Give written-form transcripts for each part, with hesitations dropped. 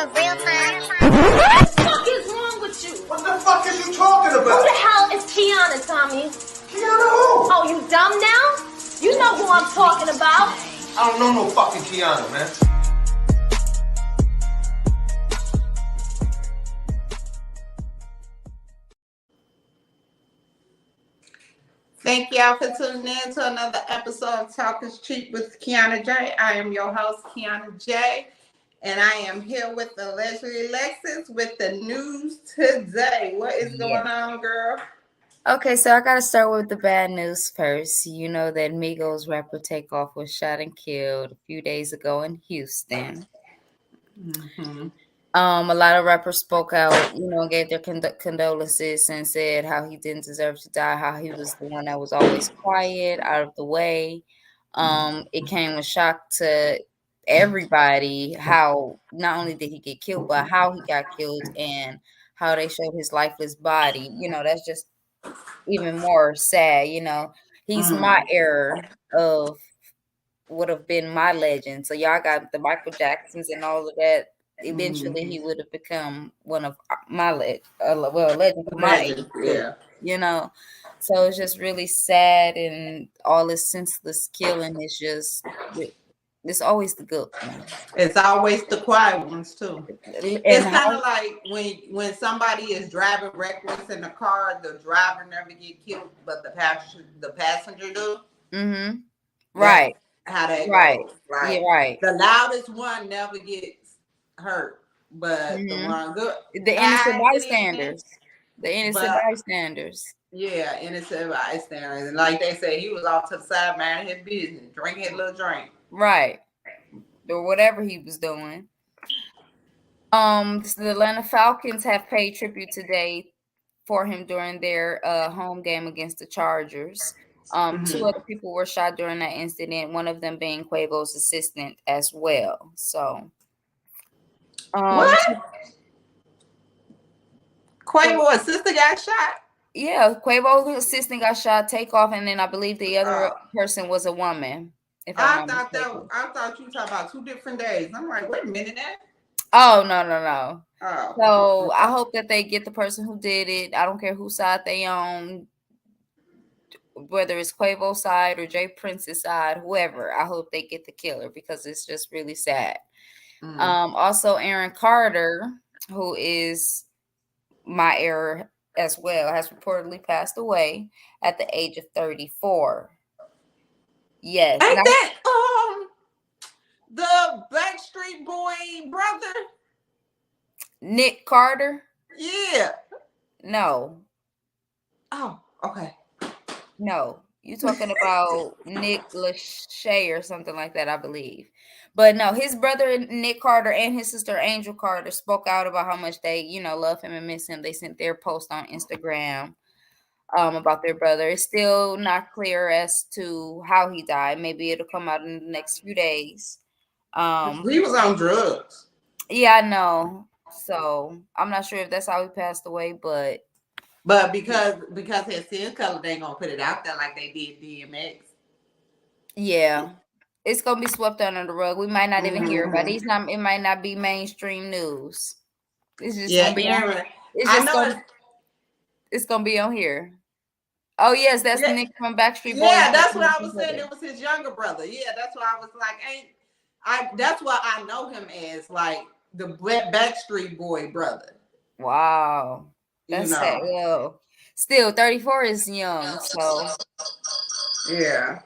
a real man. What the fuck is wrong with you? What the fuck is you talking about? Who the hell is Kianna, Tommy? Kianna who? Oh, you dumb now? You know who I'm talking about. I don't know no fucking Kianna, man. Thank y'all for tuning in to another episode of Talk is Cheap with Kianna J. I am your host, Kianna J. And I am here with allegedly Alexis with the news today. What is going on, girl? Okay, so I gotta start with the bad news first. You know that Migos rapper Takeoff was shot and killed a few days ago in Houston. Mm-hmm. A lot of rappers spoke out, gave their condolences and said how he didn't deserve to die, how he was the one that was always quiet, out of the way. It came a shock to everybody how not only did he get killed, but how he got killed and how they showed his lifeless body. That's just even more sad. He's my era of would have been my legend. So y'all got the Michael Jacksons and all of that. Eventually, he would have become one of my legend of my age. Yeah. So it's just really sad, and all this senseless killing is just. It's always the good one. It's always the quiet ones too. It's kind of like when somebody is driving reckless in the car, the driver never get killed, but the passenger do. Mm-hmm. Right. How that right. goes. Right. Yeah, right. The loudest one never gets hurt, but the one good, the innocent bystanders. The innocent bystanders. Yeah, innocent bystanders. And like they say, he was off to the side, man, his business, drinking his little drink. Right. Or whatever he was doing. The Atlanta Falcons have paid tribute today for him during their home game against the Chargers. Two other people were shot during that incident, one of them being Quavo's assistant as well. So what? Quavo's assistant got shot? Yeah, Quavo's assistant got shot, Takeoff, and then I believe the other person was a woman. I thought you were talking about 2 different days. I'm like, wait a minute now. Oh, no. Oh. So I hope that they get the person who did it. I don't care whose side they on, whether it's Quavo's side or Jay Prince's side, whoever. I hope they get the killer because it's just really sad. Also, Aaron Carter, who is my era as well, has reportedly passed away at the age of 34. Yes. Ain't that the Backstreet Boy brother? Nick Carter? Yeah. No. Oh, okay. No. You're talking about Nick Lachey or something like that, I believe. But no, his brother Nick Carter and his sister Angel Carter spoke out about how much they, love him and miss him. They sent their post on Instagram about their brother. It's still not clear as to how he died. Maybe it'll come out in the next few days. He was on drugs. Yeah, I know. So I'm not sure if that's how he passed away, but because his skin color, they ain't gonna put it out there like they did DMX. Yeah. It's gonna be swept under the rug. We might not even hear about it. It might not be mainstream news. It's just gonna be on, it's gonna be on here. Oh yes, that's Nick from Backstreet Boys. Yeah, that's what I was saying. It was his younger brother. Yeah, that's why I was like, that's why I know him as like the Backstreet Boy brother. Wow. That's sad. Well, still 34 is young, so yeah.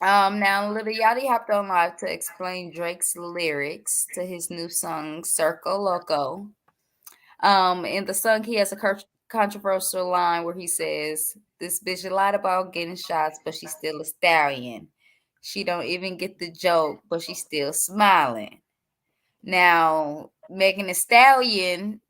Now Lil Yachty hopped on live to explain Drake's lyrics to his new song Circo Loco. In the song, he has a controversial line where he says, "This bitch lied about getting shots, but she's still a stallion. She don't even get the joke, but she's still smiling." Now, Megan Thee Stallion,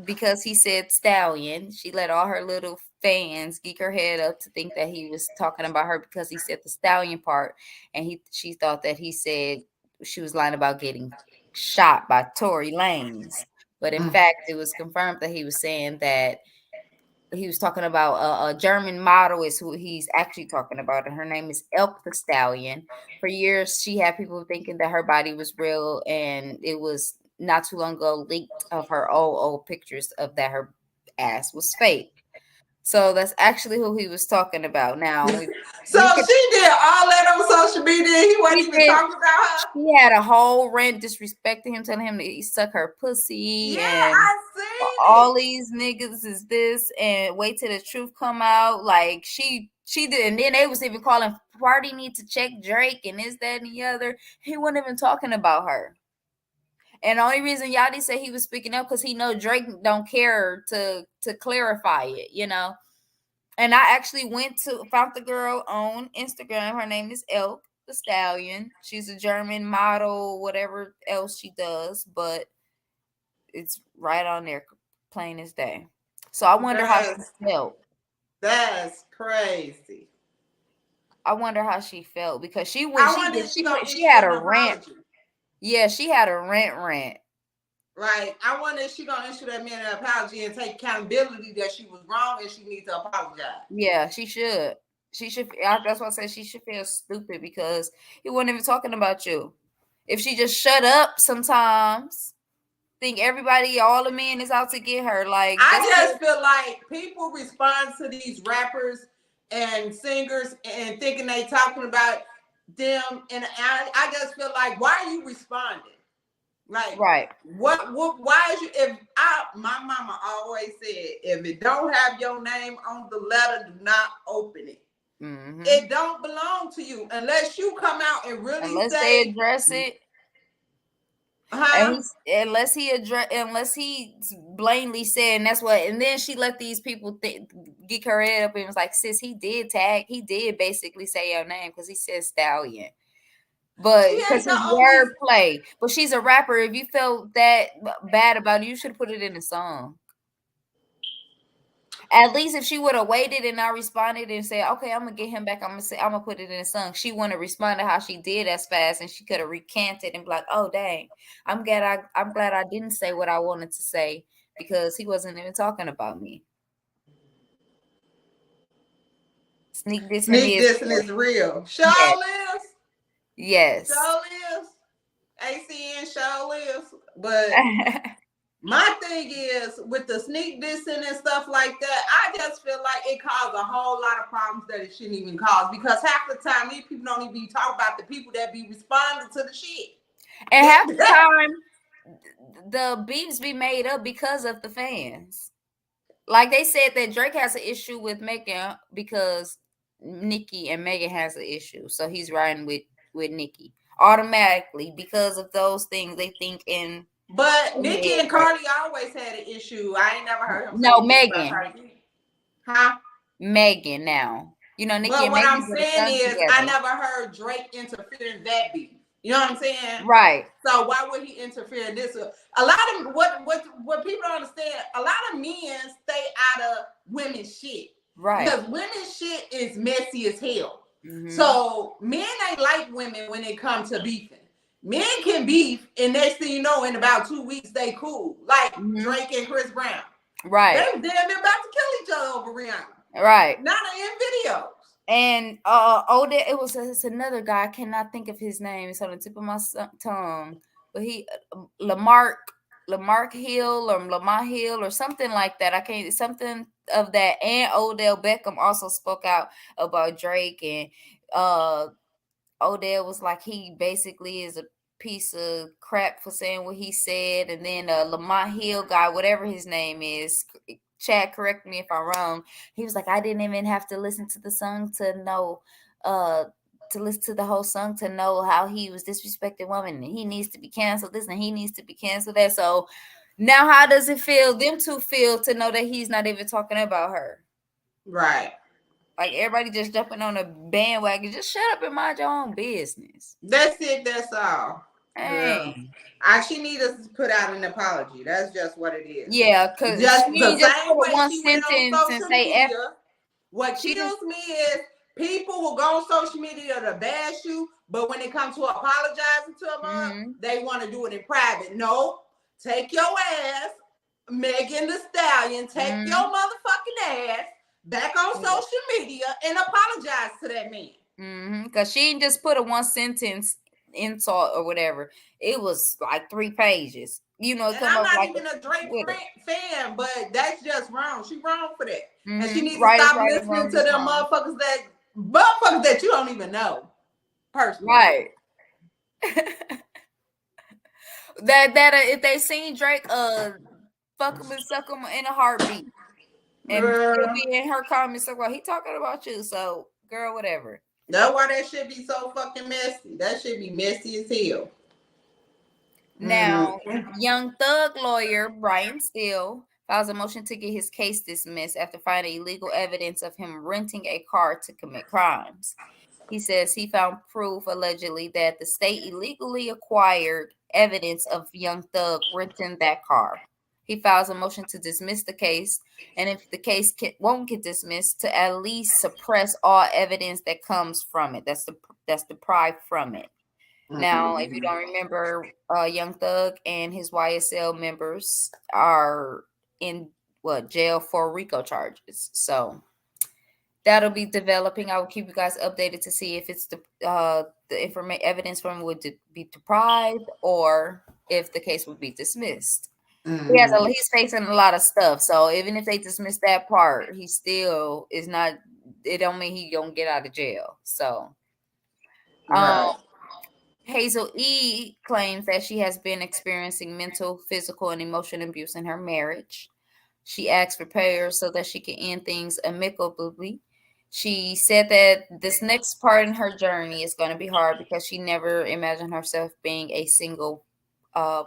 because he said stallion, she let all her little fans geek her head up to think that he was talking about her because he said the stallion part, and she thought that he said she was lying about getting shot by Tory Lanez. But in fact, it was confirmed that he was saying that he was talking about a German model is who he's actually talking about, and her name is Elk the Stallion. For years, she had people thinking that her body was real, and it was not too long ago leaked of her old pictures of that her ass was fake. So that's actually who he was talking about. Now So we could, she did all that on social media. He wasn't she even did. talking about her. She had a whole rant disrespecting him, telling him that he suck her pussy Yeah, and I seen all it. these niggas is this, and wait till the truth come out. Like she did, and then they was even calling party need to check Drake and this, that, and the other. He wasn't even talking about her. And the only reason Yachty said he was speaking up because he know Drake don't care to clarify it, you know. And I actually found the girl on Instagram. Her name is Elk the Stallion. She's a German model, whatever else she does, but it's right on there, plain as day. So I wonder how she felt. That's crazy. I wonder how she felt because she she had an a rant. apology. Yeah, she had a rant. Like, I wonder if she gonna issue that man an apology and take accountability that she was wrong and she needs to apologize. Yeah, she should. That's why I said she should feel stupid because he wasn't even talking about you. If she just shut up sometimes, think everybody, all the men is out to get her. Like, I just feel like people respond to these rappers and singers and thinking they talking about them, and I just feel like, why are you responding? Like, right. What why is you, my mama always said, if it don't have your name on the letter, do not open it. Mm-hmm. It don't belong to you unless you come out and really unless say, they address it. Unless he blatantly said, and that's what, and then she let these people get her head up and was like, sis, he did basically say your name because he said Stallion. But because his wordplay, but she's a rapper. If you felt that bad about it, you should put it in a song. At least if she would have waited and not responded and said, "Okay, I'm gonna get him back. I'm gonna put it in a song." She wouldn't have responded how she did as fast, and she could have recanted and be like, "Oh dang, I'm glad I didn't say what I wanted to say because he wasn't even talking about me." Sneak dissing is real. Show lives. Yes. Show lives. ACN show lives. But my thing is, with the sneak dissing and stuff like that, I just feel like it caused a whole lot of problems that it shouldn't even cause, because half the time these people don't even be talking about the people that be responding to the shit. And half the time the beefs be made up because of the fans. Like they said that Drake has an issue with Megan because Nicki and Megan has an issue. So he's riding with Nicki automatically because of those things they think in. But Nicki and Cardi always had an issue. I ain't never heard him say Megan. about Cardi. Huh? Megan now. You know, Nicki but and what Megan I'm saying is together. I never heard Drake interfere in that beef. You know what I'm saying? Right. So why would he interfere in this? A lot of what people don't understand, a lot of men stay out of women's shit. Right. Because women's shit is messy as hell. Mm-hmm. So men ain't like women when it comes to beefing. Men can beef, and next thing you know, in about 2 weeks, they cool. Like Drake and Chris Brown. Right. They're about to kill each other over Rihanna. Right. Not in videos. And it's another guy. I cannot think of his name. It's on the tip of my tongue. But he Lamar Hill or Lamar Hill or something like that. I can't, something of that. And Odell Beckham also spoke out about Drake, and Odell was like, he basically is a piece of crap for saying what he said. And then Lamar Hill guy, whatever his name is, Chad, correct me if I'm wrong. He was like, I didn't even have to listen to the song to know, to listen to the whole song to know how he was disrespecting women, and he needs to be canceled this and he needs to be canceled that. So now how does it feel, them two feel, to know that he's not even talking about her? Right. Like everybody just jumping on a bandwagon. Just shut up and mind your own business. That's it. That's all. Hey. She needs to put out an apology. That's just what it is. Yeah, because just the same way one she went on social media. What kills me is people will go on social media to bash you, but when it comes to apologizing to them, they want to do it in private. No, take your ass, Megan Thee Stallion, take your motherfucking ass back on social media and apologize to that man. Because she didn't just put a one sentence insult or whatever. It was like 3 pages. You know, it And come I'm up not like even a Drake Twitter. fan, but that's just wrong. She wrong for that. And she needs to Right is stop right and listening wrong to is them wrong. motherfuckers that you don't even know personally. Right. that if they seen Drake fuck him and suck him in a heartbeat and still Girl, be in her comments like, well, he talking about you, so girl, whatever. that's why that shit be so fucking messy. That shit be messy as hell. Now, Young Thug lawyer Brian Steele files a motion to get his case dismissed after finding illegal evidence of him renting a car to commit crimes. He says he found proof allegedly that the state illegally acquired evidence of Young Thug renting that car. He files a motion to dismiss the case, and if the case won't get dismissed, to at least suppress all evidence that comes from it. That's deprived from it. Now, if you don't remember, Young Thug and his YSL members are in jail for RICO charges. So that'll be developing. I will keep you guys updated to see if it's the evidence from it would be deprived or if the case would be dismissed. He's facing a lot of stuff. So even if they dismiss that part, he still is not. It don't mean he gonna get out of jail. So, Right. Hazel E. claims that she has been experiencing mental, physical, and emotional abuse in her marriage. She asked for prayers so that she can end things amicably. She said that this next part in her journey is going to be hard because she never imagined herself being a single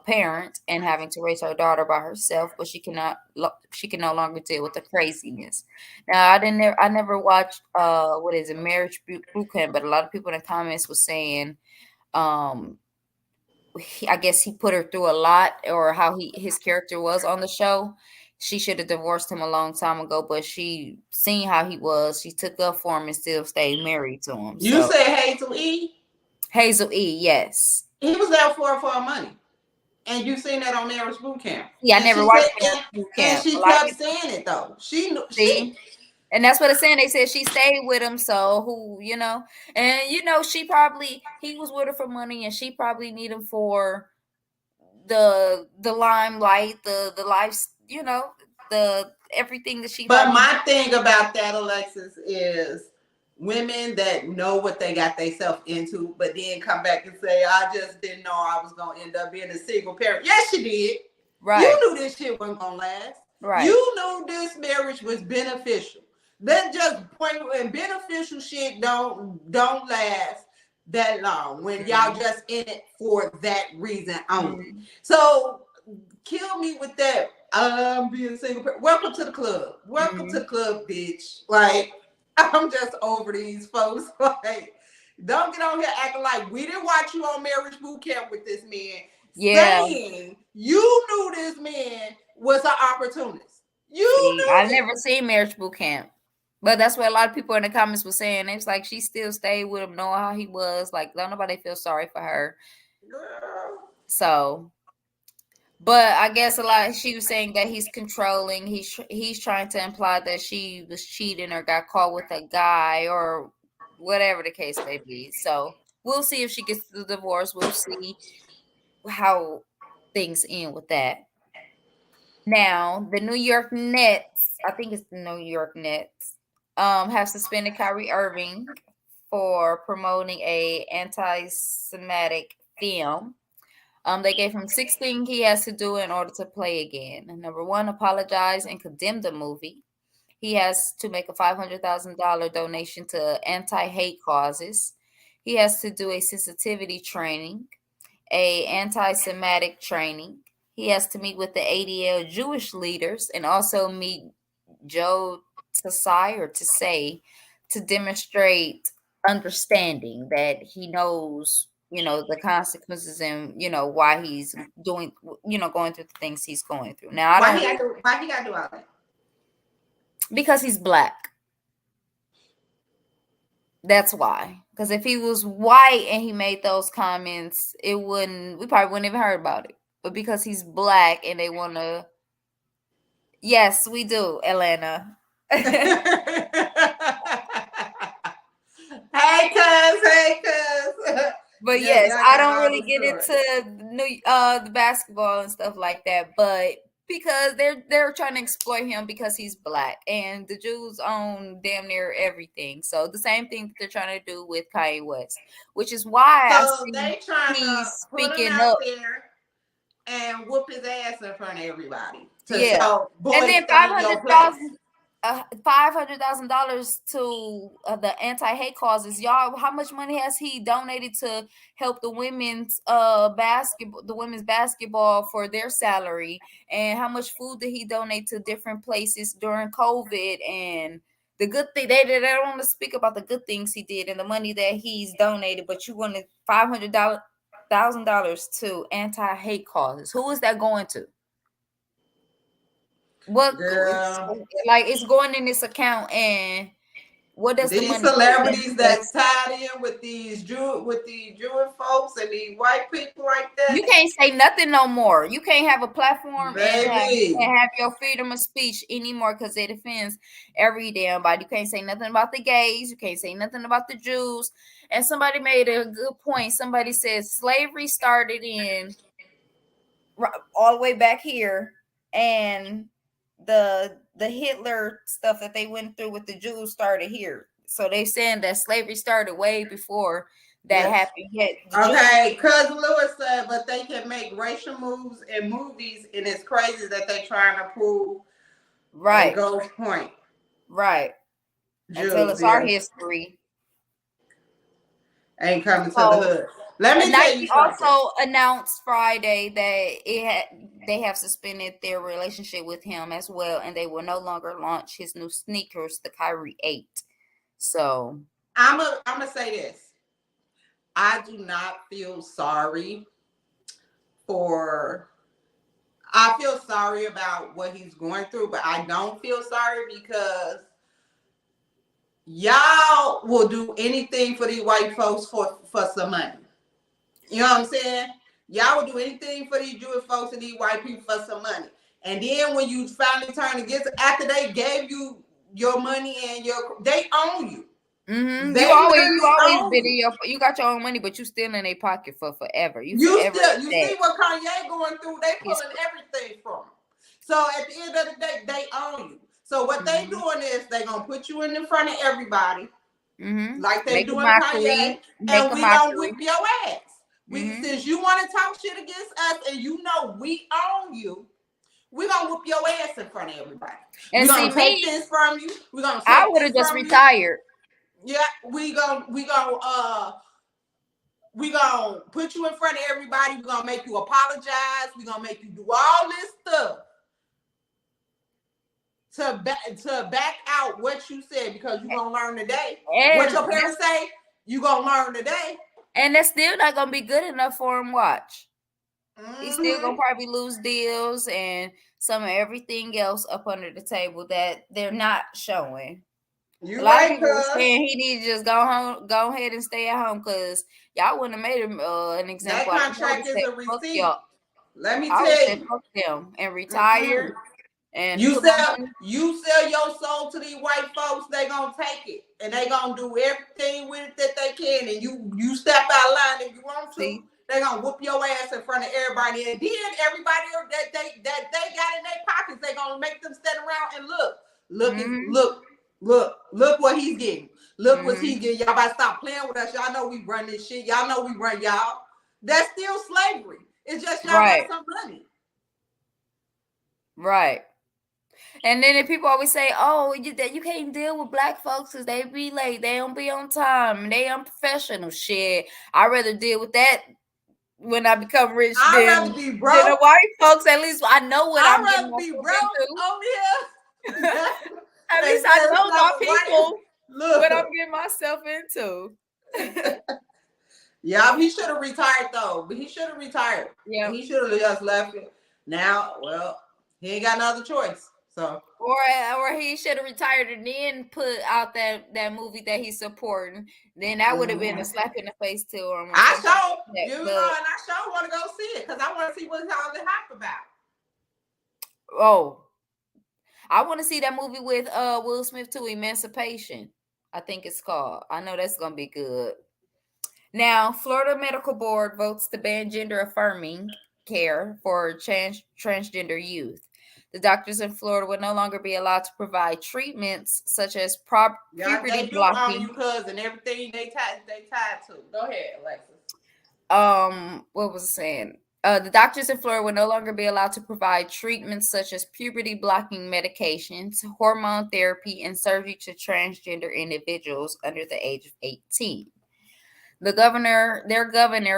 parent and having to raise her daughter by herself, but she can no longer deal with the craziness. Now, I never watched Marriage Boot Camp, but a lot of people in the comments was saying I guess he put her through a lot, or how his character was on the show. She should have divorced him a long time ago, but she seen how he was. She took up for him and still stayed married to him. You So say Hazel E? Hazel E, yes. He was there for her money. And you seen that on Marriage Boot Camp. Yeah, I never watched Marriage Boot Camp. And she kept saying it though. And that's what it's saying. They said she stayed with him, so who, and he was with her for money, and she probably need him for the limelight, the life, the everything that she. But my thing about that, Alexis, is women that know what they got themselves into, but then come back and say, "I just didn't know I was gonna end up being a single parent." Yes, you did. Right. You knew this shit wasn't gonna last. Right. You knew this marriage was beneficial. That just point and beneficial shit don't last that long when y'all just in it for that reason only. So kill me with that. I'm being single parent. Welcome to the club. Welcome to the club, bitch. Like, I'm just over these folks. Like, don't get on here acting like we didn't watch you on Marriage Boot Camp with this man. Yeah. Saying you knew this man was an opportunist. I've never seen Marriage Boot Camp. But that's what a lot of people in the comments were saying. It's like she still stayed with him, knowing how he was. Like, don't nobody feel sorry for her. Girl. So, but I guess she was saying that he's controlling. He's trying to imply that she was cheating or got caught with a guy or whatever the case may be. So we'll see if she gets the divorce. We'll see how things end with that. Now, the New York Nets, I think it's the New York Nets, have suspended Kyrie Irving for promoting a anti-Semitic film. They gave him 6 things he has to do in order to play again. Number 1, apologize and condemn the movie. He has to make a $500,000 donation to anti-hate causes. He has to do a sensitivity training, a anti-Semitic training. He has to meet with the ADL Jewish leaders and also meet Joe Tsai to demonstrate understanding that he knows, the consequences and, why he's doing, going through the things he's going through. Now, why he got to do all that? Because he's black. That's why. Because if he was white and he made those comments, we probably wouldn't even heard about it. But because he's black and they want to, yes, we do, Atlanta. Hey, cuz. But Yeah, yes, y'all I got don't all really the get stories. into the basketball and stuff like that, but because they're trying to exploit him because he's black and the Jews own damn near everything. So the same thing that they're trying to do with Kanye West, which is why I So see they trying to he's put him speaking out up. there and whoop his ass in front of everybody to Yeah. show And boys then stay in your place. $500,000 to the anti-hate causes. Y'all, how much money has he donated to help the women's basketball for their salary? And how much food did he donate to different places during COVID? And the good thing they don't want to speak about the good things he did and the money that he's donated, but you wanted $500,000 to anti-hate causes. Who is that going to? What Girl, like it's going in this account, and what does the these money do? celebrities that's tied in with these Jewish folks and these white people like You that, can't say nothing no more. You can't have a platform baby. and have your freedom of speech anymore because it offends every damn body. You can't say nothing about the gays. You can't say nothing about the Jews. And somebody made a good point. Somebody said slavery started in all the way back here, and the Hitler stuff that they went through with the Jews started here. So they saying that slavery started way before that Yes. happened. Yet the Jews, Okay, Cousin Lewis said, but they can make racial moves in movies, and it's crazy that they trying to prove and right, go point. right, and tell Jews, us our yeah, history. ain't coming to the So hood. Let me tell you Nike something. also announced Friday that they have suspended their relationship with him as well, and they will no longer launch his new sneakers, the Kyrie 8. So I'm gonna say this. I do not feel sorry for. I feel sorry about what he's going through, but I don't feel sorry because y'all will do anything for these white folks for some money. You know what I'm saying? Y'all will do anything for these Jewish folks and these white people for some money. And then when you finally turn against, after they gave you your money and they own you. You They literally always own been you. in you got your own money, but you still in their pocket for forever. You You forever still, you that. see what Kanye going through? They He's pulling everything from him. So at the end of the day, they own you. So what they doing is they gonna put you in front of everybody, like they Make a doing Kanye, mockery, make and a we gonna mockery. whip your ass. Since you want to talk shit against us, and you know we own you, we gonna whoop your ass in front of everybody. And We see gonna take me, this from you. We gonna I take would this have just from you. retired. Yeah, we gonna put you in front of everybody. We're gonna make you apologize. We're gonna make you do all this stuff to back out what you said, because you're gonna learn today. What your And parents say, you gonna learn today. that's still not gonna be good enough for him. Watch. He's still Mm-hmm. gonna probably lose deals and some of everything else up under the table that they're not showing. A You lot of right, people were cuz. saying he need to just go ahead and stay at home because y'all wouldn't have made him an That example. I would contract have is said a fuck y'all. receipt. Let me I would tell say you. fuck them and Mm-mm. retire and You put my sell money. you sell your soul to these white folks, they gonna take it. And they gonna do everything with it that they can. And you step out of line if you want to, See, they gonna whoop your ass in front of everybody. And then everybody that they got in their pockets, they gonna make them stand around and mm-hmm, look what he's getting. Look what mm-hmm, he's getting. Y'all better stop playing with us. Y'all know we run this shit. Y'all know we run y'all. That's still slavery. It's just y'all got right, some money. right. And then if people always say, "Oh, you can't deal with black folks because they be late, they don't be on time, they unprofessional." Shit, I'd rather deal with that when I become rich I'd rather than be the broke. white folks. At least I know what I'd I'm getting rather be myself broke over here. into. At least And I then know my some white people what I'm look. getting myself into. Yeah, he should have retired though. But he should have retired. Yeah. He should have just left it. Now, well, he ain't got no other choice. So Or he should have retired and then put out that movie that he's supporting. Then that would have been a slap in the face to him or I something sure, like you know, that. and But I sure want to go see it because I want to see what all the hype about. oh, I want to see that movie with Will Smith too, Emancipation. I think it's called. I know that's gonna be good. Now, Florida Medical Board votes to ban gender affirming care for transgender youth. The doctors in Florida will no longer be allowed to provide treatments such as Yeah, puberty they do own blocking. you, cousin. Everything they tied to. Go ahead, Alexis. What was I saying? The doctors in Florida will no longer be allowed to provide treatments such as puberty blocking medications, hormone therapy, and surgery to transgender individuals under the age of 18. Their governor,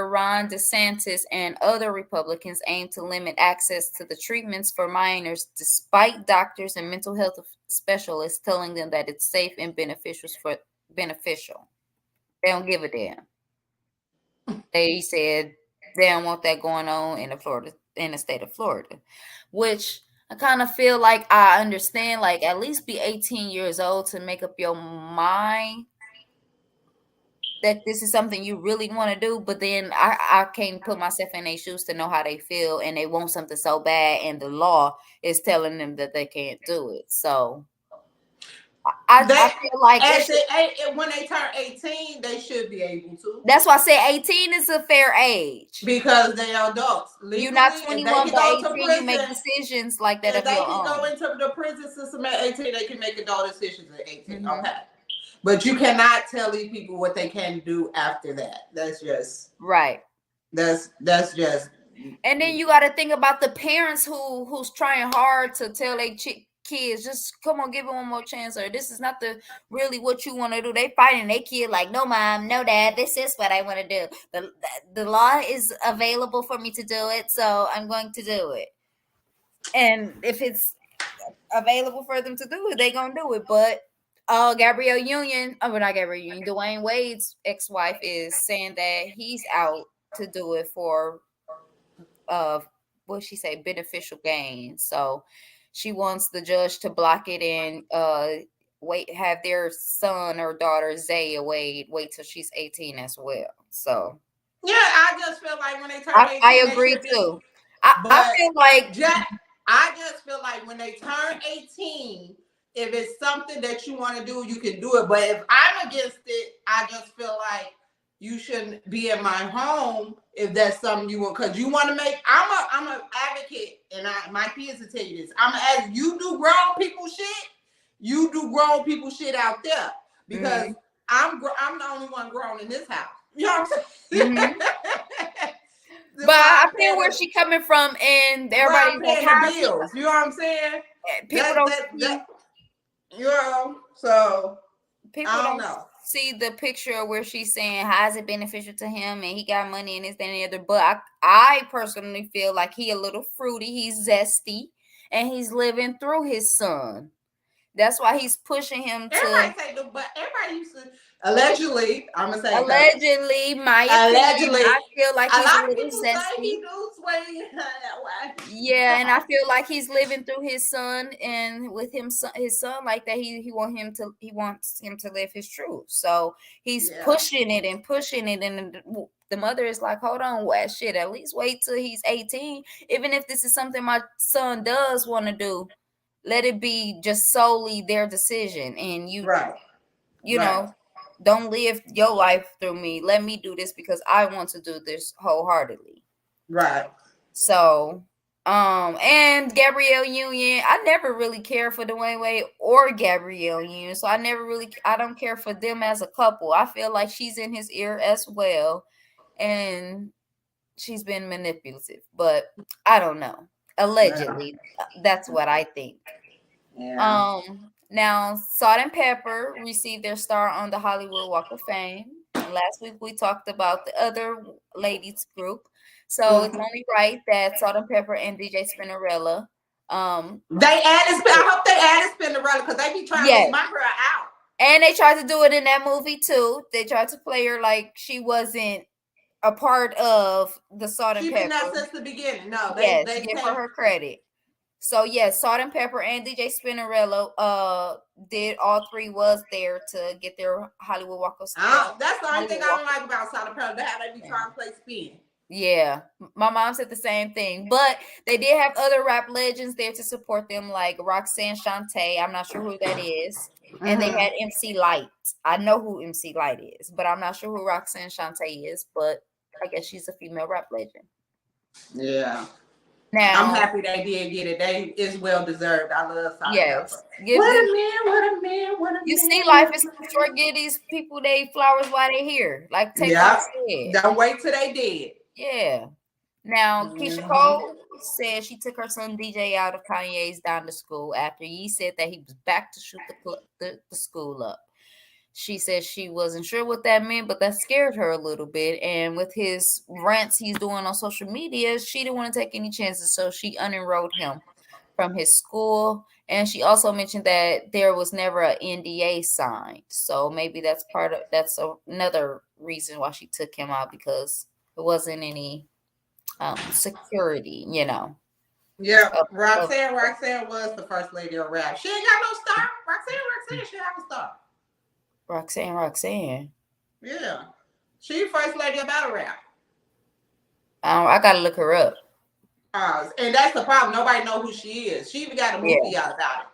Ron DeSantis, and other Republicans aim to limit access to the treatments for minors, despite doctors and mental health specialists telling them that it's safe and beneficial. They don't give a damn. They said they don't want that going on in the state of Florida, which I kind of feel like I understand. Like, at least be 18 years old to make up your mind that this is something you really want to do. But then I can't put myself in their shoes to know how they feel, and they want something so bad, and the law is telling them that they can't do it. So I feel like when they turn 18, they should be able to. That's why I say 18 is a fair age. Because they are adults. Legally, you're not 21, but 18, prison, you make decisions like that if of your own. They can go into the prison system at 18, they can make adult decisions at 18. Mm-hmm. Okay. But you cannot tell these people what they can do after that. That's just... Right. That's just... And then you got to think about the parents who's trying hard to tell their kids, just come on, give it one more chance, or this is not really what you want to do. They fighting their kid like, no mom, no dad, this is what I want to do. The law is available for me to do it, so I'm going to do it. And if it's available for them to do it, they gonna do it. But Gabrielle Union, not Gabrielle Union, Dwayne Wade's ex-wife is saying that he's out to do it for what she say, beneficial gain. So she wants the judge to block it and have their son or daughter Zaya wait till she's 18 as well. So yeah, I just feel like when they turn 18, I agree too. I feel like I just feel like when they turn 18, if it's something that you want to do, you can do it. But if I'm against it, I just feel like you shouldn't be in my home if that's something you want. Because you want to make... I'm an advocate, and my kids will tell you this. As you do grown people shit, you do grown people shit out there. Because I'm the only one grown in this house. You know what I'm saying? Mm-hmm. But I feel where she coming from, and everybody's like, how bills. You know what I'm saying? People so people don't see the picture of where she's saying how is it beneficial to him, and he got money and this, that, and the other. But I personally feel like he a little fruity, he's zesty, and he's living through his son. That's why he's pushing him to. But everybody used to allegedly. I'm gonna say allegedly. I feel like he's a little zesty. Say he do swing that way. Yeah, and I feel like he's living through his son, and with his son like that, he wants him to live his truth. So he's pushing it, and the mother is like, hold on, shit, at least wait till he's 18. Even if this is something my son does want to do, let it be just solely their decision, and you know, don't live your life through me. Let me do this because I want to do this wholeheartedly. Right. So, and Gabrielle Union, I never really cared for Dwayne Wade or Gabrielle Union, so I don't care for them as a couple. I feel like she's in his ear as well, and she's been manipulative, but I don't know. Allegedly, that's what I think. Yeah. Now, Salt and Pepper received their star on the Hollywood Walk of Fame. Last week we talked about the other ladies group, so it's only right that Salt and Pepper and DJ Spinnerella. I hope they added Spinnerella because they be trying to get my girl out. And they tried to do it in that movie too. They tried to play her like she wasn't a part of the Salt and Pepper. She's been there since the beginning. No, they give her credit. So yes, Salt and Pepper and DJ Spinnerella did all three was there to get their Hollywood Walk of Fame. That's the only thing I don't like about Salt and Pepper. How they be trying to play spin. Yeah, my mom said the same thing, but they did have other rap legends there to support them, like Roxanne Shante. I'm not sure who that is, and they had MC Light. I know who MC Light is, but I'm not sure who Roxanne Shante is. But I guess she's a female rap legend. Yeah. I'm Now, happy they did get it. It's well deserved. I love Salt and Pepper. yes, What a man, what a man, what a you man. see, life is too short. Give these people they flowers while they're here. Like Takeoff said. Don't wait till they dead. Yeah. Now, Keisha Cole said she took her son DJ out of Kanye's down to school after he said that he was back to shoot the school up. She said she wasn't sure what that meant, but that scared her a little bit. And with his rants he's doing on social media, she didn't want to take any chances, so she unenrolled him from his school. And she also mentioned that there was never an NDA signed, so maybe that's another reason why she took him out, because there wasn't any security, Yeah, Roxanne was the first lady of rap. She ain't got no star. Roxanne should have a star. Roxanne. Yeah, she first lady of battle rap. I gotta look her up. And that's the problem. Nobody know who she is. She even got a movie out about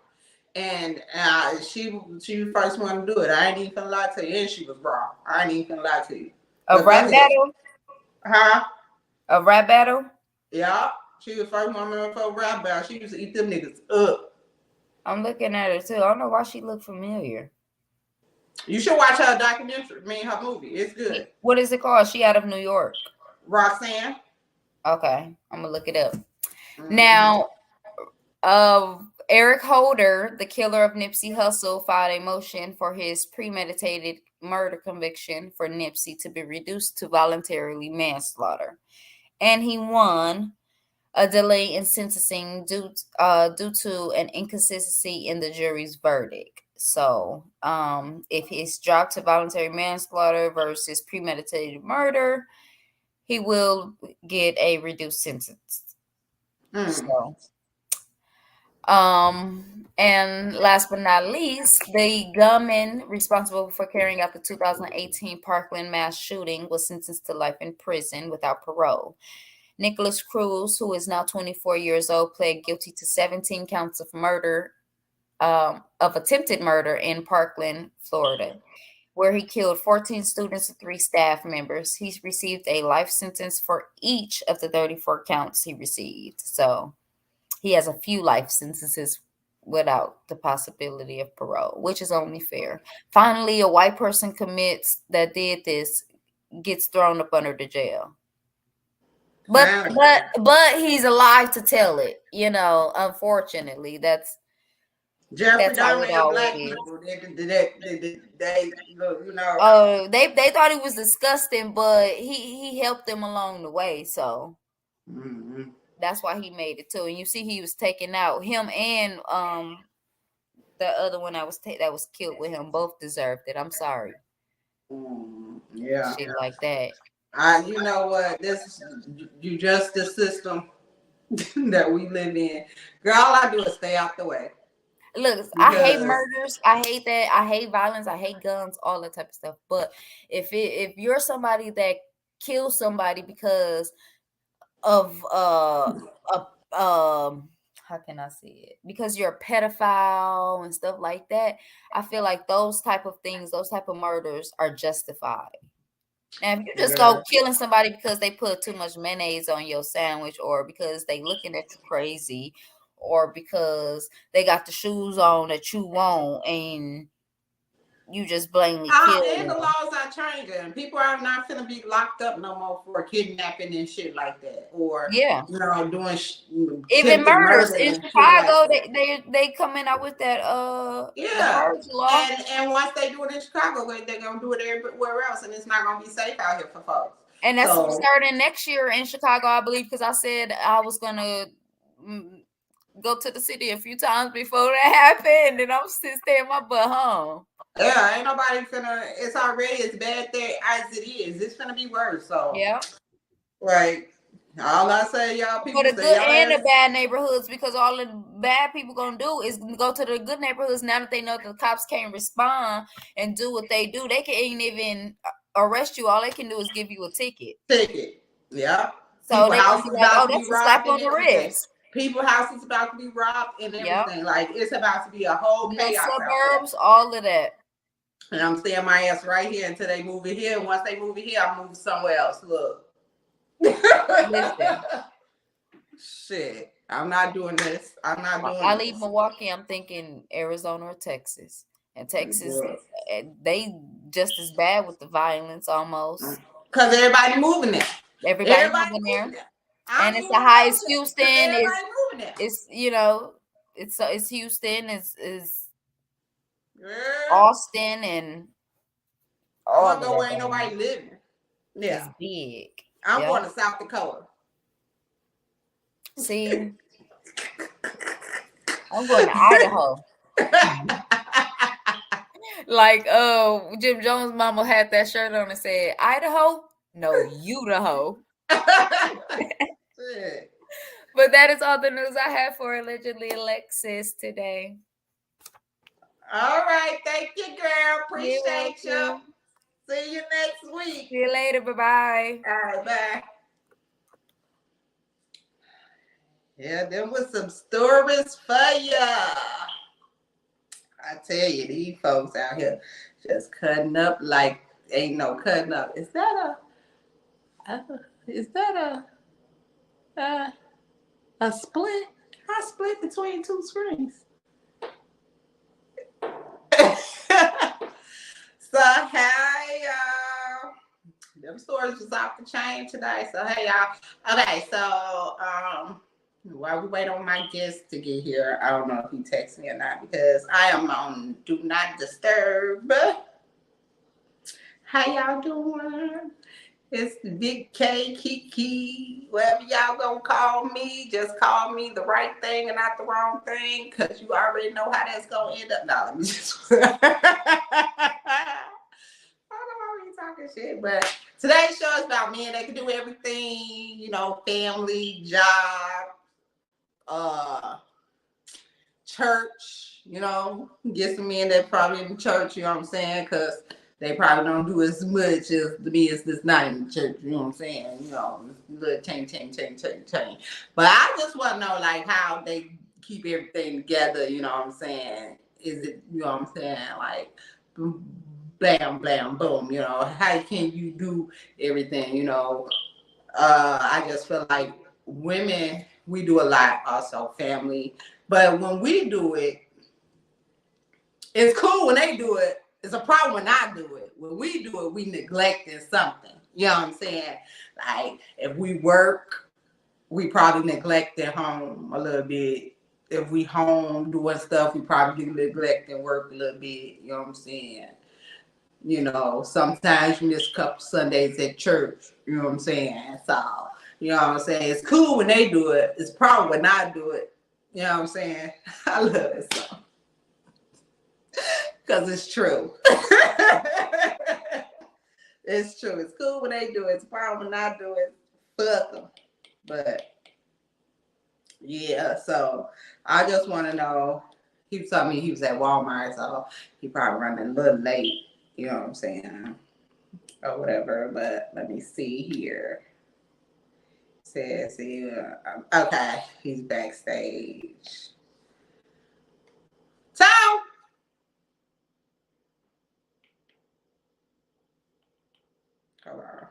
it, and she was the first one to do it. I ain't even gonna lie to you, and she was wrong. I ain't even gonna lie to you. A rap battle? Huh? A rap battle? Yeah, she was the first woman for a rap battle. She used to eat them niggas up. I'm looking at her too. I don't know why she looked familiar. You should watch her documentary. Her movie. It's good. What is it called? She out of New York. Roxanne. Okay, I'm gonna look it up. Now, Eric Holder, the killer of Nipsey Hussle, filed a motion for his premeditated murder conviction for Nipsey to be reduced to voluntarily manslaughter, and he won a delay in sentencing due to an inconsistency in the jury's verdict. So, if he's dropped to voluntary manslaughter versus premeditated murder, he will get a reduced sentence. So, and last but not least, the gunman responsible for carrying out the 2018 Parkland mass shooting was sentenced to life in prison without parole. Nicholas Cruz, who is now 24 years old, pled guilty to 17 counts of murder, of attempted murder in Parkland, Florida, where he killed 14 students and 3 staff members. He's received a life sentence for each of the 34 counts he received. So he has a few life sentences without the possibility of parole, which is only fair. Finally, a white person that did this gets thrown up under the jail. But he's alive to tell it. Unfortunately, that's Jeffrey Dahmer and black people. They thought he was disgusting, but he helped them along the way. So that's why he made it too. And you see, he was taking out him and the other one that was killed with him. Both deserved it. I'm sorry. Yeah, shit like that. You know what? This justice system that we live in, girl. All I do is stay out the way. Look, I hate murders. I hate that. I hate violence. I hate guns. All that type of stuff. But if you're somebody that kills somebody because of how can I say it? Because you're a pedophile and stuff like that, I feel like those type of things, those type of murders are justified. And if you just go killing somebody because they put too much mayonnaise on your sandwich, or because they looking at you crazy, or because they got the shoes on that you want, and you just blatantly kill them. And the laws are changing. People are not going to be locked up no more for kidnapping and shit like that, or doing even murders in Chicago. They coming out with that law. And once they do it in Chicago, they're gonna do it everywhere else, and it's not gonna be safe out here for folks. And that's starting next year in Chicago, I believe, because I said I was gonna go to the city a few times before that happened, and I'm still staying my butt home. Yeah, ain't nobody it's already as bad there as it is. It's gonna be worse. So yeah. Right. All I say, y'all people. For the good and the bad neighborhoods, because all the bad people gonna do is go to the good neighborhoods now that they know that the cops can't respond and do what they do. They can't even arrest you. All they can do is give you a ticket. Yeah. So People they gonna be houses like, about oh, to be that's a slap robbed on and the everything. wrist. People houses about to be robbed and Yep. everything. Like it's about to be a whole In the chaos out there. suburbs, all of that. And I'm staying my ass right here until they move it here. Once they move it here, I'm moving somewhere else. Look. Listen. Shit. I'm not doing this. I'm not doing I this. leave Milwaukee, I'm thinking Arizona or Texas. And Texas, they just as bad with the violence almost. Because everybody moving there. Everybody moving there. And it's the highest Houston. It's it's Houston, is Austin, and all I of want to go where that. ain't nobody living. Yeah. It's big. I'm going to South Dakota. See, I'm going to Idaho. Like, Jim Jones' mama had that shirt on and said, Idaho? No, Idaho. But that is all the news I have for Allegedly Alexis today. All right. Thank you, girl. Appreciate you. See you next week. See you later. Bye-bye. All right, bye. Yeah, there was some stories for ya. I tell you, these folks out here just cutting up like ain't no cutting up. Is that a split? I split between two screens. So hey y'all. Them stories was off the chain today. So hey y'all. Okay, so while we wait on my guest to get here, I don't know if he texts me or not because I am on Do Not Disturb. How y'all doing? It's the Big K, Kiki, whatever y'all gonna call me. Just call me the right thing and not the wrong thing, because you already know how that's gonna end up. No, let me just... I don't know why we talking shit, but today's show is about men that can do everything, family, job, church, get some men that probably in the church, you know what I'm saying? Because they probably don't do as much as the men that's not in the church, you know what I'm saying? Little chain. But I just want to know, like, how they keep everything together, you know what I'm saying? Is it, you know what I'm saying, like, blam, blam, boom, how can you do everything, I just feel like women, we do a lot, also family, but when we do it, it's cool when they do it. It's a problem when I do it. When we do it, we neglecting something. You know what I'm saying? Like, if we work, we probably neglect at home a little bit. If we home doing stuff, we probably neglect and work a little bit. You know what I'm saying? Sometimes you miss a couple Sundays at church. You know what I'm saying? So, you know what I'm saying? It's cool when they do it. It's probably when I do it. You know what I'm saying? I love it so. Because it's true. It's true. It's cool when they do it. It's probably when I do it. Fuck them. But, yeah, so I just want to know. He was telling me he was at Walmart, so he probably running a little late. You know what I'm saying? Or whatever. But let me see here. Says here. Okay, he's backstage. Tom! Hold on.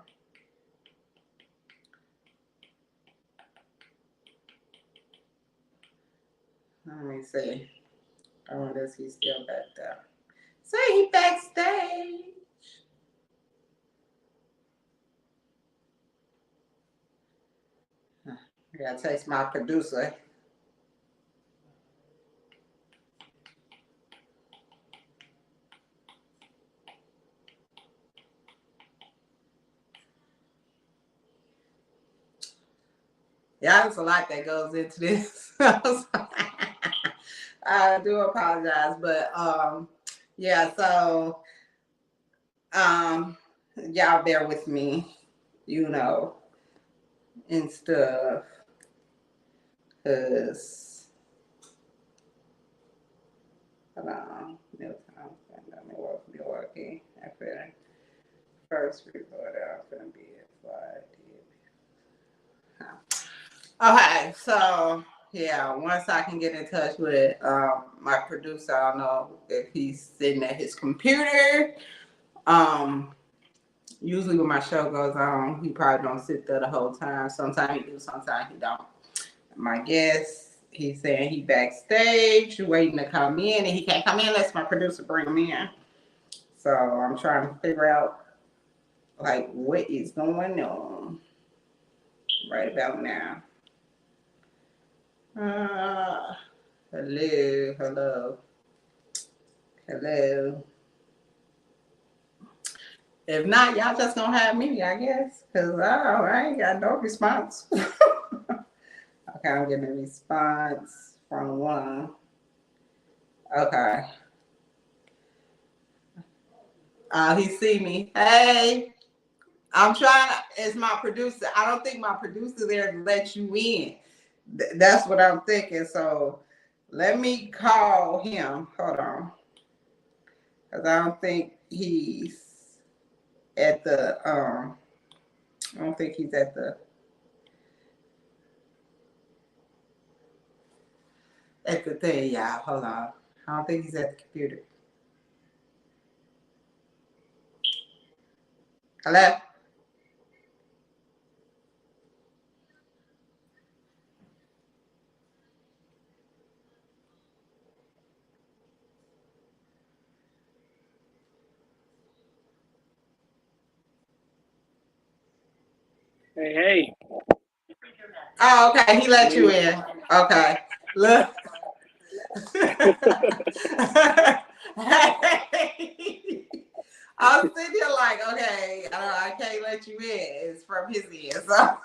Let me see. I wonder if he's still back there. Say he backstage. I gotta text my producer. Yeah, there's a lot that goes into this. I do apologize, but yeah, so y'all bear with me, and stuff. Cause hold on, Milwaukee. After first reporter, I'm gonna be at 5. Okay, so yeah, once I can get in touch with my producer, I don't know if he's sitting at his computer. Um, Usually when my show goes on, he probably don't sit there the whole time. Sometimes he do, sometimes he don't. My guest, he's saying he backstage, waiting to come in, and he can't come in unless my producer bring him in. So I'm trying to figure out like what is going on right about now. Uh, hello. If not, y'all just gonna have me, I guess, because I ain't got no response. Okay, I'm getting a response from one. Okay. He see me. Hey, I'm trying to, it's my producer. I don't think my producer there to let you in. That's what I'm thinking. So let me call him. Hold on. Because I don't think he's at the, I don't think he's at the thing, y'all. Hold on. I don't think he's at the computer. Hello? Hey. Oh, okay. He let you in. Okay. Look. I was sitting here like, okay, I can't let you in. It's from his end. So.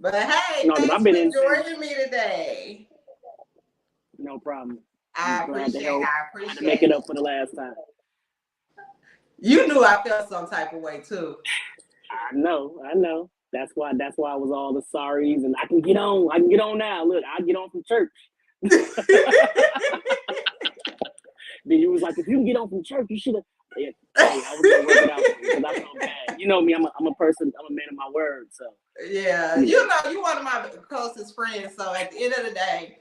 But hey, No, thanks I've been for in joining me today. No problem. I appreciate to make it up for the last time. You knew I felt some type of way too. I know. That's why I was all the sorries, and I can get on now. Look, I get on from church. Then you was like, if you can get on from church, you should have. Hey, I was gonna work it out because I felt bad. You know me, I'm a person, I'm a man of my word. So yeah, you know, you one of my closest friends. So at the end of the day,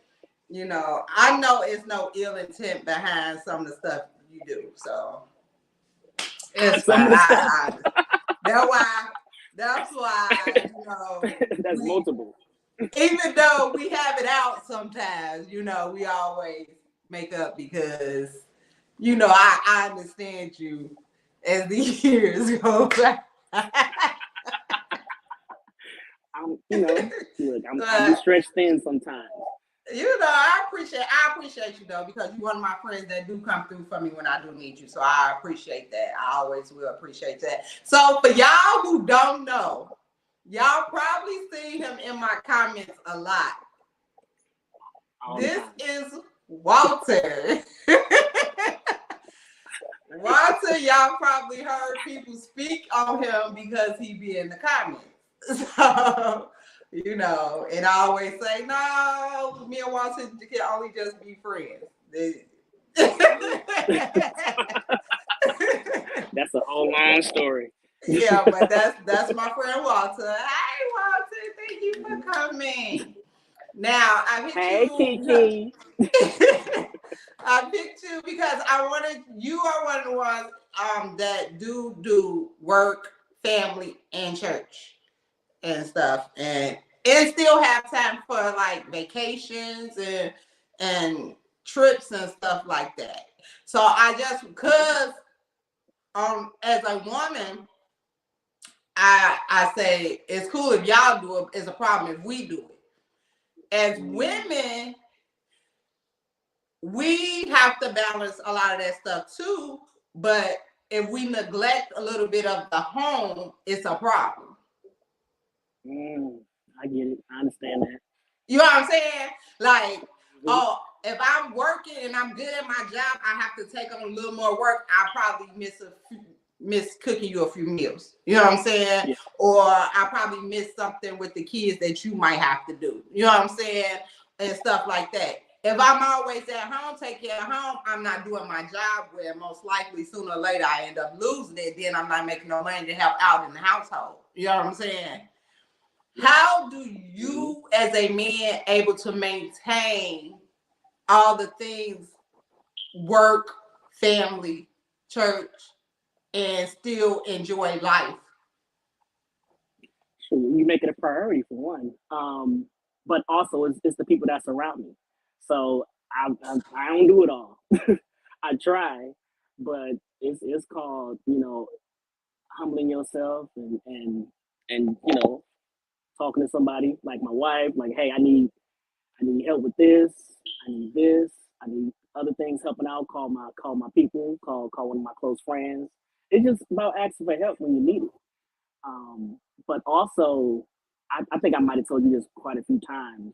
you know, I know it's no ill intent behind some of the stuff you do. So it's fine. That's why, you know. That's multiple. Even though we have it out sometimes, you know, we always make up because, you know, I understand you as the years go by. I'm stretched thin sometimes. You know, I appreciate you though, because you're one of my friends that do come through for me when I do need you. So I appreciate that. I always will appreciate that. So for y'all who don't know, y'all probably see him in my comments a lot. This is Walter. Walter, y'all probably heard people speak on him because he be in the comments. So, you know, and I always say, no, me and Walter can only just be friends. That's a whole long story. Yeah, but that's my friend Walter. Hey, Walter, thank you for coming. Now, I Kiki. I picked you because you are one of the ones that do work, family, and church and stuff, and still have time for like vacations and trips and stuff like that. So I just because as a woman, I say it's cool if y'all do it. It's a problem if we do it. As women, we have to balance a lot of that stuff too. But if we neglect a little bit of the home, it's a problem. I get it. I understand that. You know what I'm saying? Like, if I'm working and I'm good at my job, I have to take on a little more work. I'll probably miss cooking you a few meals. You know what I'm saying? Yeah. Or I probably miss something with the kids that you might have to do. You know what I'm saying? And stuff like that. If I'm always at home, take care of home, I'm not doing my job where most likely sooner or later I end up losing it. Then I'm not making no money to help out in the household. You know what I'm saying? How do you, as a man, able to maintain all the things, work, family, church, and still enjoy life? You make it a priority for one, but also it's the people that surround me. So I don't do it all. I try, but it's called humbling yourself and talking to somebody like my wife, like, hey, I need help with this, I need this, I need other things helping out. Call my people, call one of my close friends. It's just about asking for help when you need it. But also, I think I might have told you this quite a few times.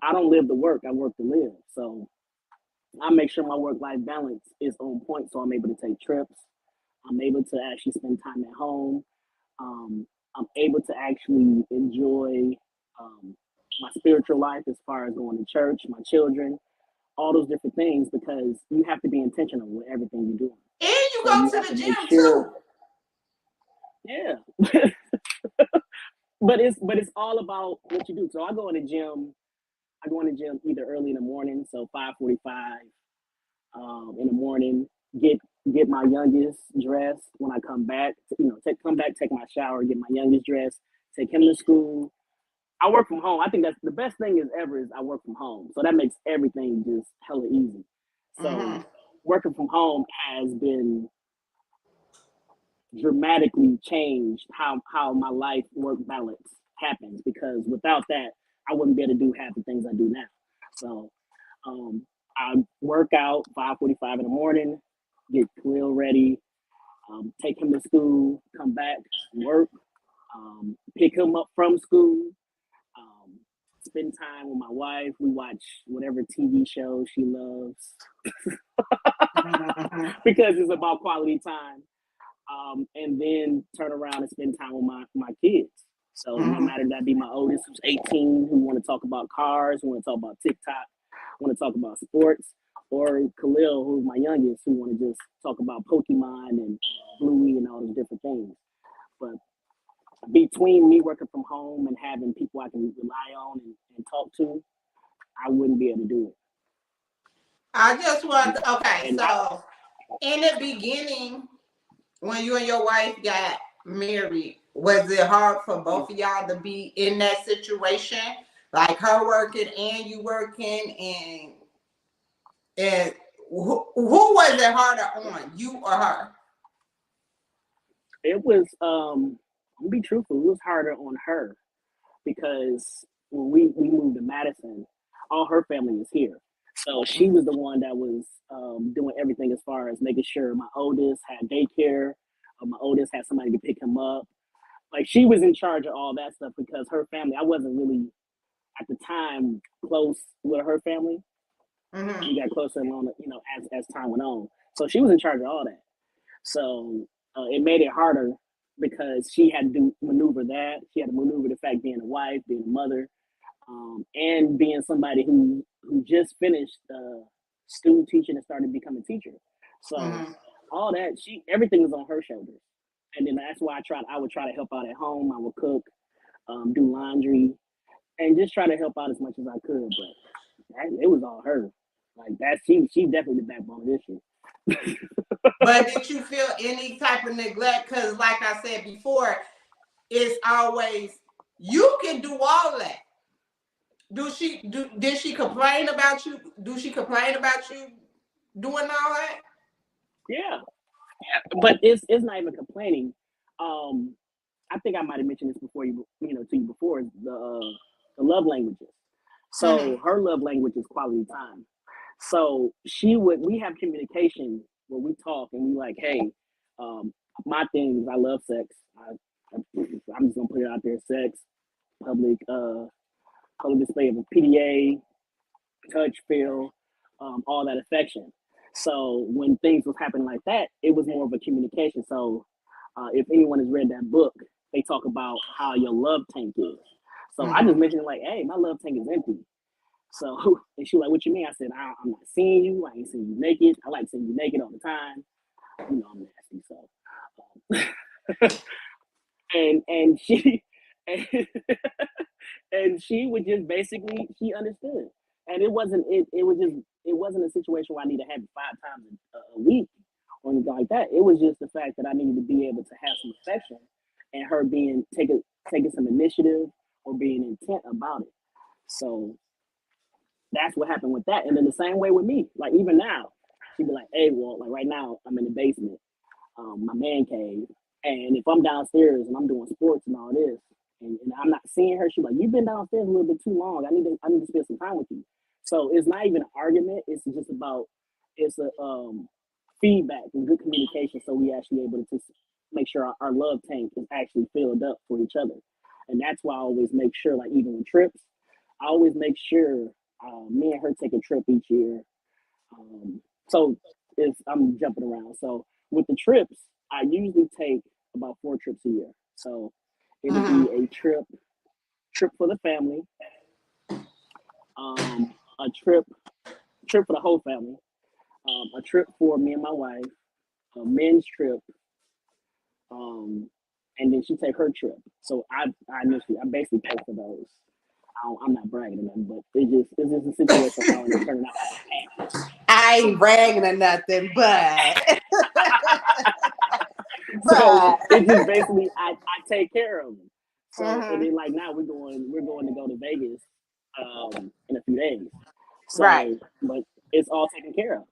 I don't live to work; I work to live. So I make sure my work-life balance is on point, so I'm able to take trips. I'm able to actually spend time at home. I'm able to actually enjoy my spiritual life as far as going to church, my children, all those different things, because you have to be intentional with everything you're doing. And you So go you to have the to gym make sure, too. yeah. But it's all about what you do. So I go in the gym. I go in the gym either early in the morning, so 5:45 in the morning. Get my youngest dressed when I come back. Come back, take my shower, get my youngest dressed, take him to school. I work from home. I think that's the best thing is I work from home. So that makes everything just hella easy. Mm-hmm. So working from home has been dramatically changed how my life work balance happens, because without that I wouldn't be able to do half the things I do now. So I work out 5:45 in the morning, get Khalil ready, take him to school, come back, work, pick him up from school, um, spend time with my wife. We watch whatever TV show she loves because it's about quality time. And then turn around and spend time with my kids. So no matter that be my oldest who's 18, who want to talk about cars, who want to talk about TikTok, want to talk about sports, or Khalil, who's my youngest, who want to just talk about Pokemon and Bluey and all those different things. But between me working from home and having people I can rely on and talk to, I wouldn't be able to do it. I just want to, okay, And so in the beginning, when you and your wife got married, was it hard for both of y'all to be in that situation? Like her working and you working, and who was it harder on, you or her? it was, I'll be truthful, it was harder on her because when we moved to Madison, all her family was here. So she was the one that was doing everything as far as making sure my oldest had daycare, my oldest had somebody to pick him up. Like she was in charge of all that stuff because her family, I wasn't really at the time close with her family. Mm-hmm. We got closer along, as time went on. So she was in charge of all that. So it made it harder because she had to maneuver that. She had to maneuver the fact being a wife, being a mother, and being somebody who just finished student teaching and started becoming a teacher. So all that, everything was on her shoulders. And then that's why I would try to help out at home. I would cook, do laundry, and just try to help out as much as I could. But it was all her. Like that, she definitely the backbone of this shit. But did you feel any type of neglect? Because like I said before, it's always, you can do all that. Did she complain about you? Do she complain about you doing all that? Yeah, but it's not even complaining. I think I might have mentioned this before to you before, the love languages. So her love language is quality time. So we have communication where we talk and we like, hey, my thing is I love sex. I'm just gonna put it out there: sex, public display of a PDA, touch, feel, all that affection. So when things was happening like that, it was more of a communication. So if anyone has read that book, they talk about how your love tank is. So I just mentioned like, hey, my love tank is empty. So and she was like, what you mean? I said, I'm not seeing you. I ain't seeing you naked. I like seeing you naked all the time. I'm nasty. So and and, and she would just basically she understood, and it wasn't a situation where I need to have it 5 times a week or anything like that. It was just the fact that I needed to be able to have some affection, and her being taking some initiative or being intent about it. So that's what happened with that. And then the same way with me, like even now, she'd be like, "Hey, well, like right now I'm in the basement, my man cave, and if I'm downstairs and I'm doing sports and all this, and I'm not seeing her, she's like, you've been downstairs a little bit too long. I need to spend some time with you." So it's not even an argument. It's just about it's a feedback and good communication. So we actually able to make sure our love tank is actually filled up for each other. And that's why I always make sure, like even with trips, I always make sure me and her take a trip each year. So I'm jumping around. So with the trips, I usually take about 4 trips a year. So it'll be a trip for the family, a trip for the whole family, a trip for me and my wife, a men's trip, and then she take her trip. So I basically pay for those. I'm not bragging or nothing, but it's just a situation how it's turning out. I ain't bragging or nothing, but so it's just basically I take care of them. So and then like now we're going to go to Vegas in a few days. So right. but it's all taken care of.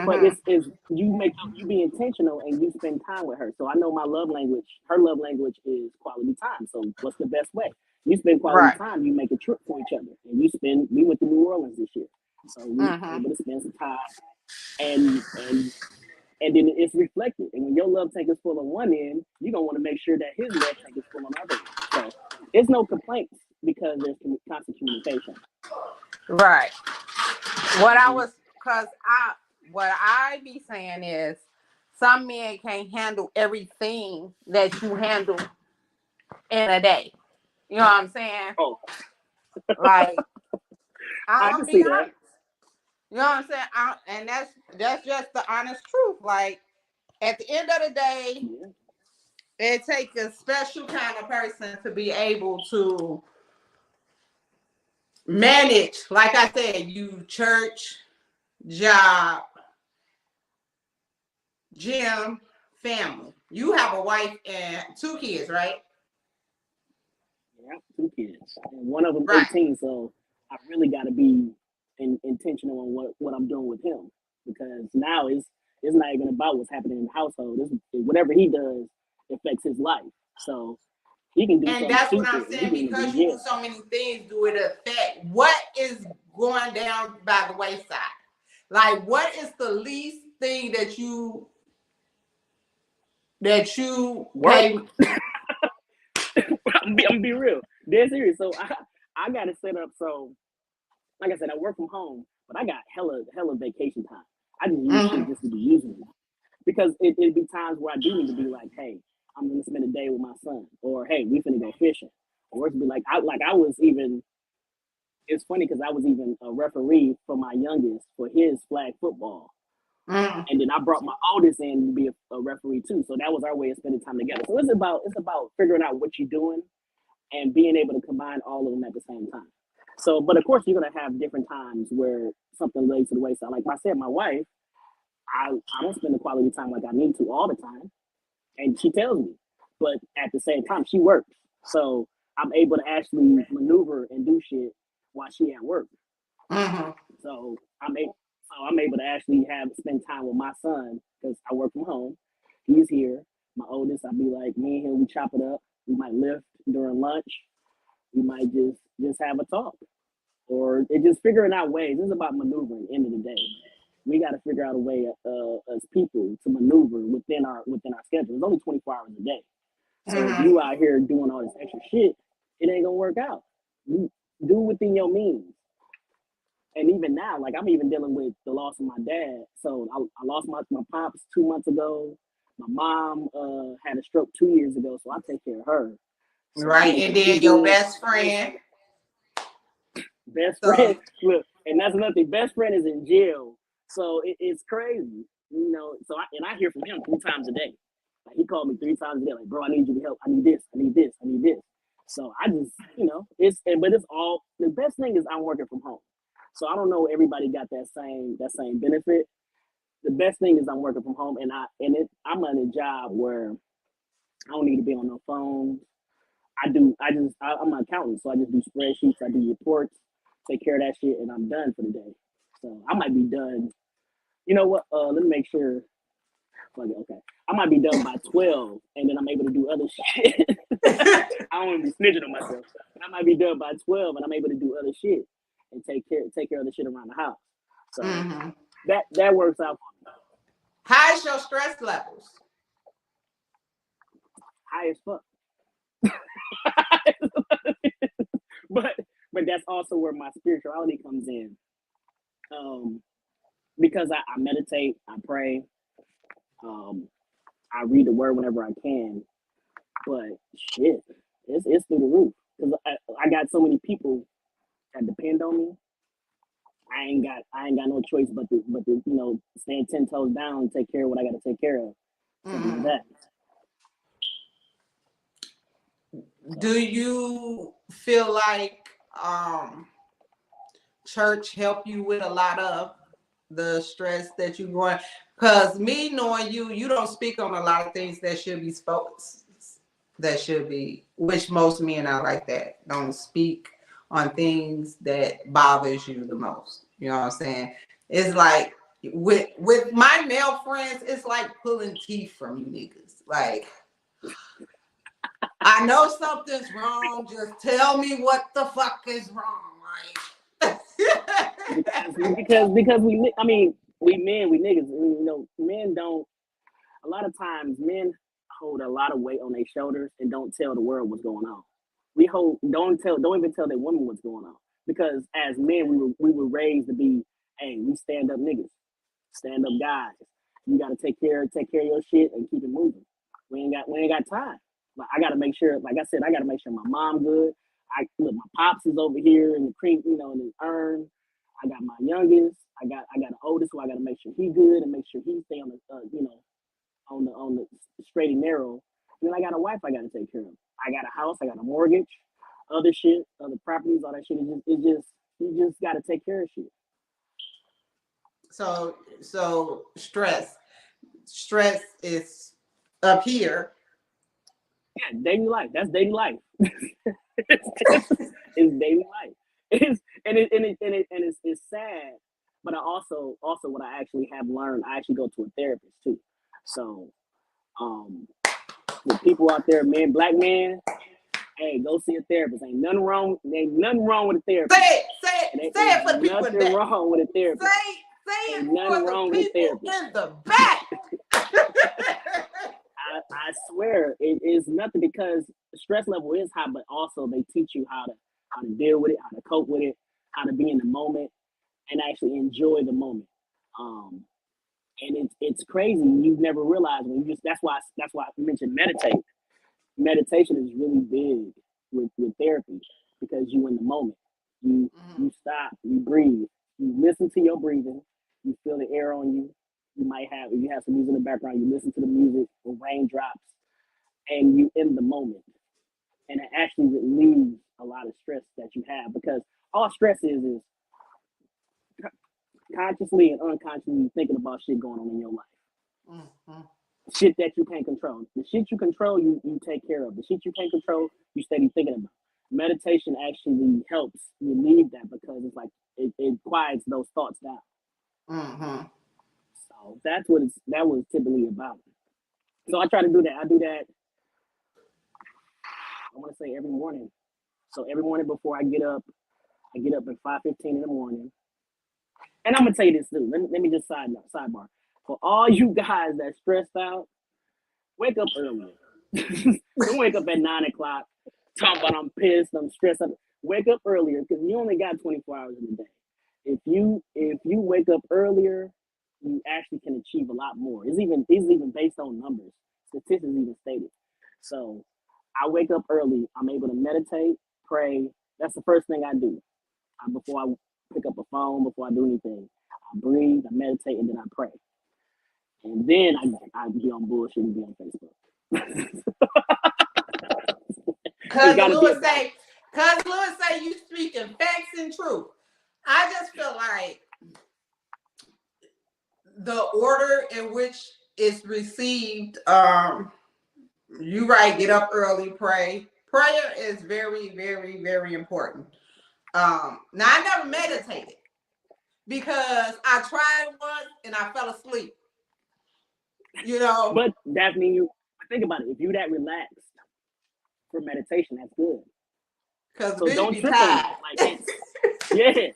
But it's you be intentional and you spend time with her. So I know my love language, her love language is quality time. So what's the best way? You spend quality time, you make a trip for each other. And we went to New Orleans this year. So we were able to spend some time and then it's reflected. And when your love tank is full on one end, you're gonna want to make sure that his love tank is full on the other end. So there's no complaints because there's constant communication. Right. What I be saying is some men can't handle everything that you handle in a day. You know what I'm saying? Oh, like I I'm can see being that. honest. You know what I'm saying? And that's just the honest truth. Like at the end of the day, it takes a special kind of person to be able to manage, like I said, you church, job, gym, family. You have a wife and 2 kids, right? Yeah, 2 kids. And one of them 18, so I really got to be intentional on what I'm doing with him because now it's not even about what's happening in the household. Whatever he does affects his life. So he can do and something that's stupid. what I'm saying, because you do so many things, do it affect what is going down by the wayside? Like what is the least thing that you work? pay? I'm gonna be real. Dead serious. So I got it set up so like I said, I work from home, but I got hella vacation time. I just use shit just to be using it. Because it'd be times where I do need to be like, hey, I'm gonna spend a day with my son, or hey, we finna go fishing, or it'd be like I was even. It's funny because I was even a referee for my youngest for his flag football, and then I brought my oldest in to be a referee too. So that was our way of spending time together. So it's about figuring out what you're doing and being able to combine all of them at the same time. So, but of course, you're gonna have different times where something lays to the wayside. Like I said, my wife, I don't spend the quality time like I need to all the time, and she tells me. But at the same time, she works, so I'm able to actually maneuver and do shit while she at work. So I'm able to actually spend time with my son because I work from home. He's here. My oldest, I'll be like, me and him, we chop it up. We might lift during lunch. We might just have a talk, or it just figuring out ways. This is about maneuvering. At the end of the day, we got to figure out a way as people to maneuver within our schedule. It's only 24 hours a day, so if you out here doing all this extra shit, it ain't gonna work out. You do within your means. And even now, like I'm even dealing with the loss of my dad. So I lost my pops 2 months ago. My mom had a stroke 2 years ago, so I take care of her. So right, and then your best friend. Look, and that's nothing. Best friend is in jail, so it's crazy, you know. So I hear from him 3 times a day. Like he called me 3 times a day. Like, bro, I need you to help. I need this. I need this. I need this. So I just, but it's all the best thing is I'm working from home. So I don't know everybody got that same benefit. The best thing is I'm working from home, and I'm on a job where I don't need to be on no phone. I'm an accountant, so I just do spreadsheets, I do reports, take care of that shit, and I'm done for the day. So I might be done. You know what? Let me make sure. Okay, I might be done by 12, and then I'm able to do other shit. I don't want to be snitching on myself. But I might be done by 12, and I'm able to do other shit and take care of the shit around the house. So that works out for me. How's your stress levels? High as fuck. but that's also where my spirituality comes in. Because I meditate, I pray, I read the word whenever I can. But shit, it's through the roof. Because I got so many people that depend on me. I ain't got no choice but to stand 10 toes down and take care of what I got to take care of. Something like that. Do you feel like church help you with a lot of the stress that you're going? Because me knowing you don't speak on a lot of things that should be spoken. Which most men are like that. Don't speak on things that bothers you the most. You know what I'm saying? It's like with my male friends, it's like pulling teeth from you niggas. Like, I know something's wrong. Just tell me what the fuck is wrong. Like, because we niggas. Men don't. A lot of times, men hold a lot of weight on their shoulders and don't tell the world what's going on. Don't even tell their woman what's going on, because as men we were raised to be, hey, we stand up niggas, stand up guys. You got to take care of your shit and keep it moving. We ain't got time. Like, I got to make sure, like I said, I got to make sure my mom good. My pops is over here in the creek, in the urn. I got my youngest. I got an oldest, so I got to make sure he good and make sure he stay on the on the straight and narrow. And then I got a wife I got to take care of. I got a house, I got a mortgage, other shit, other properties, all that shit. You just got to take care of shit. So stress is up here. Yeah, daily life. That's daily life. It's daily life. It's sad. But I also what I actually have learned, I actually go to a therapist too. So the people out there, black men, hey, go see a therapist. Ain't nothing wrong with a therapist. Say it for the people in the back. Nothing wrong with a therapist. Say it nothing wrong with a therapist. In the back. I swear it is nothing, because the stress level is high, but also they teach you how to deal with it, how to cope with it, how to be in the moment and actually enjoy the moment. And it's crazy. You've never realized when you just that's why I mentioned meditate. Meditation is really big with therapy, because you in the moment. You stop, you breathe, you listen to your breathing, you feel the air on you. If you have some music in the background, you listen to the music or raindrops, and you in the moment. And it actually relieves a lot of stress that you have, because all stress is consciously and unconsciously thinking about shit going on in your life. Shit that you can't control. The shit you control, you take care of. The shit you can't control, you steady thinking about. Meditation actually helps relieve that, because it's like it quiets those thoughts down. So that was typically about. So I try to do that. I do that, I want to say, every morning. So every morning before I get up at 5:15 in the morning. And I'm gonna tell you this too. Let me just sidebar. For all you guys that stressed out, wake up earlier. Don't wake up at 9 o'clock talking about I'm pissed, I'm stressed out. Wake up earlier, because you only got 24 hours in the day. If you wake up earlier, you actually can achieve a lot more. It's even based on numbers. Statistics even stated. So I wake up early. I'm able to meditate, pray. That's the first thing I do. Before I pick up a phone, before I do anything, I breathe, I meditate, and then I pray. And then I be on bullshit and be on Facebook. Cousin Lewis say you speaking facts and truth. I just feel like the order in which it's received, you right, get up early, pray. Prayer is very, very, very important. Now I never meditated because I tried once and I fell asleep. You know. But Daphne, you think about it. If you that relaxed for meditation, that's good. Because so don't trip on it. Like, yeah.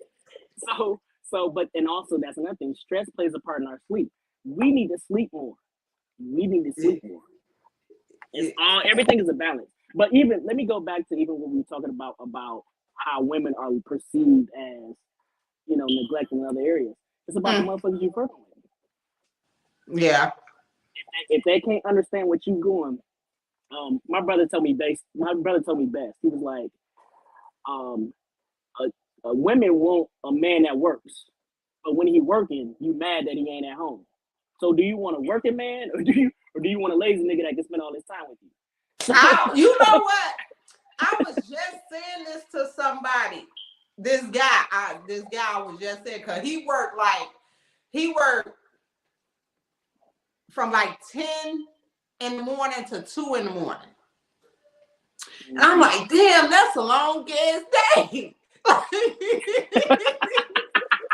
But also that's another thing. Stress plays a part in our sleep. We need to sleep more. It's everything is a balance. But even let me go back to even when we were talking about how women are perceived as, neglected in other areas. It's about the motherfuckers you working with. Yeah. If they can't understand what you're doing, my brother told me best. He was like, women want a man that works, but when he working, you mad that he ain't at home. So do you want a working man, or do you want a lazy nigga that can spend all his time with you? You know what? I was just saying this to somebody. This guy I was just saying, because he worked from like 10 in the morning to 2 in the morning. And I'm like, damn, that's a long ass day.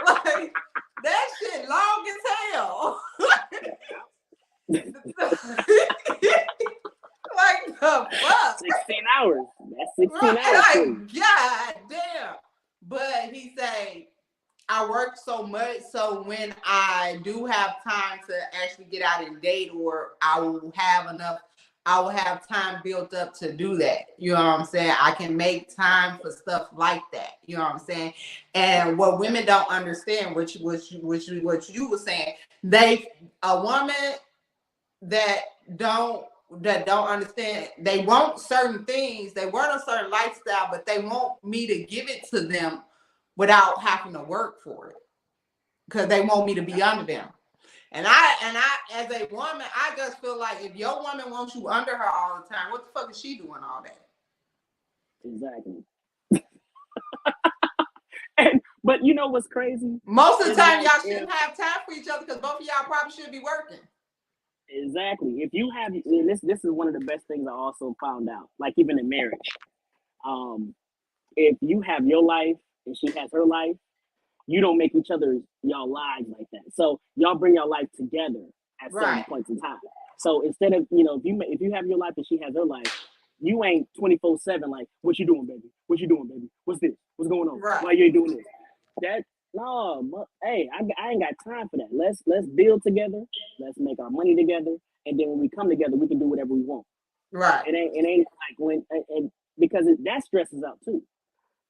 Like, that shit long as hell. Like the fuck? 16 hours. That's 16 hours. Like, God damn. But he said, I work so much, so when I do have time to actually get out and date, or I will have time built up to do that. You know what I'm saying? I can make time for stuff like that. You know what I'm saying? And what women don't understand, which you were saying, a woman that don't understand, they want certain things, they want a certain lifestyle, but they want me to give it to them without having to work for it, because they want me to be under them. And I as a woman, I just feel like if your woman wants you under her all the time, what the fuck is she doing all that? Exactly. But you know what's crazy? Most of the time, y'all shouldn't have time for each other, because both of y'all probably should be working. Exactly. If you have this is one of the best things I also found out, like even in marriage. If you have your life and she has her life, you don't make each other y'all lives like that. So y'all bring your life together at certain points in time. So instead of, if you have your life and she has her life, you ain't 24/7 like, what you doing, baby? What you doing, baby? What's this? What's going on? Right. Why you ain't doing this? Hey, I ain't got time for that. Let's build together. Let's make our money together, and then when we come together, we can do whatever we want. Right. It ain't like when and because that stresses out too.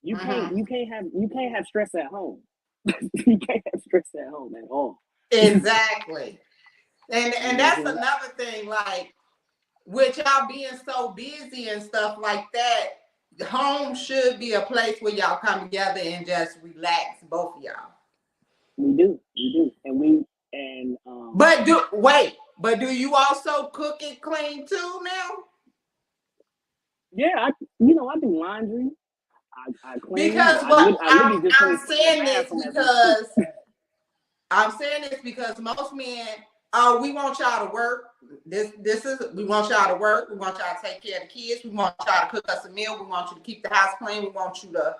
You can't have stress at home. You can't have stress at home at all. Exactly. And that's another thing, like, with y'all being so busy and stuff like that, home should be a place where y'all come together and just relax, both of y'all. We do. But do you also cook and clean too now? Yeah, I do laundry. I clean. Because I'm saying this because most men, we want y'all to work. We want y'all to work. We want y'all to take care of the kids. We want y'all to cook us a meal. We want you to keep the house clean. We want you to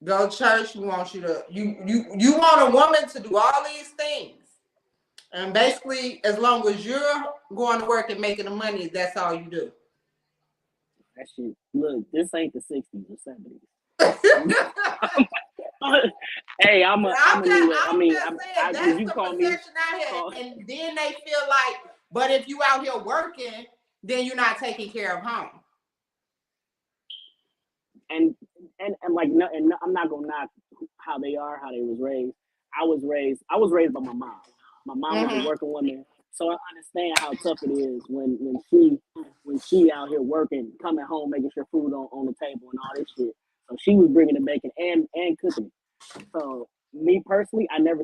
go to church. We want you to you want a woman to do all these things. And basically, as long as you're going to work and making the money, that's all you do. That shit. Look, this ain't the 60s or 70s. Hey, that's the perception I had. And then they feel like, but if you out here working, then you're not taking care of home. And like, no, and I'm not gonna knock how they was raised. I was raised by my mom. My mom was a working woman, so I understand how tough it is when she out here working, coming home, making sure food on the table and all this shit. So she was bringing the bacon and cooking. So me personally, I never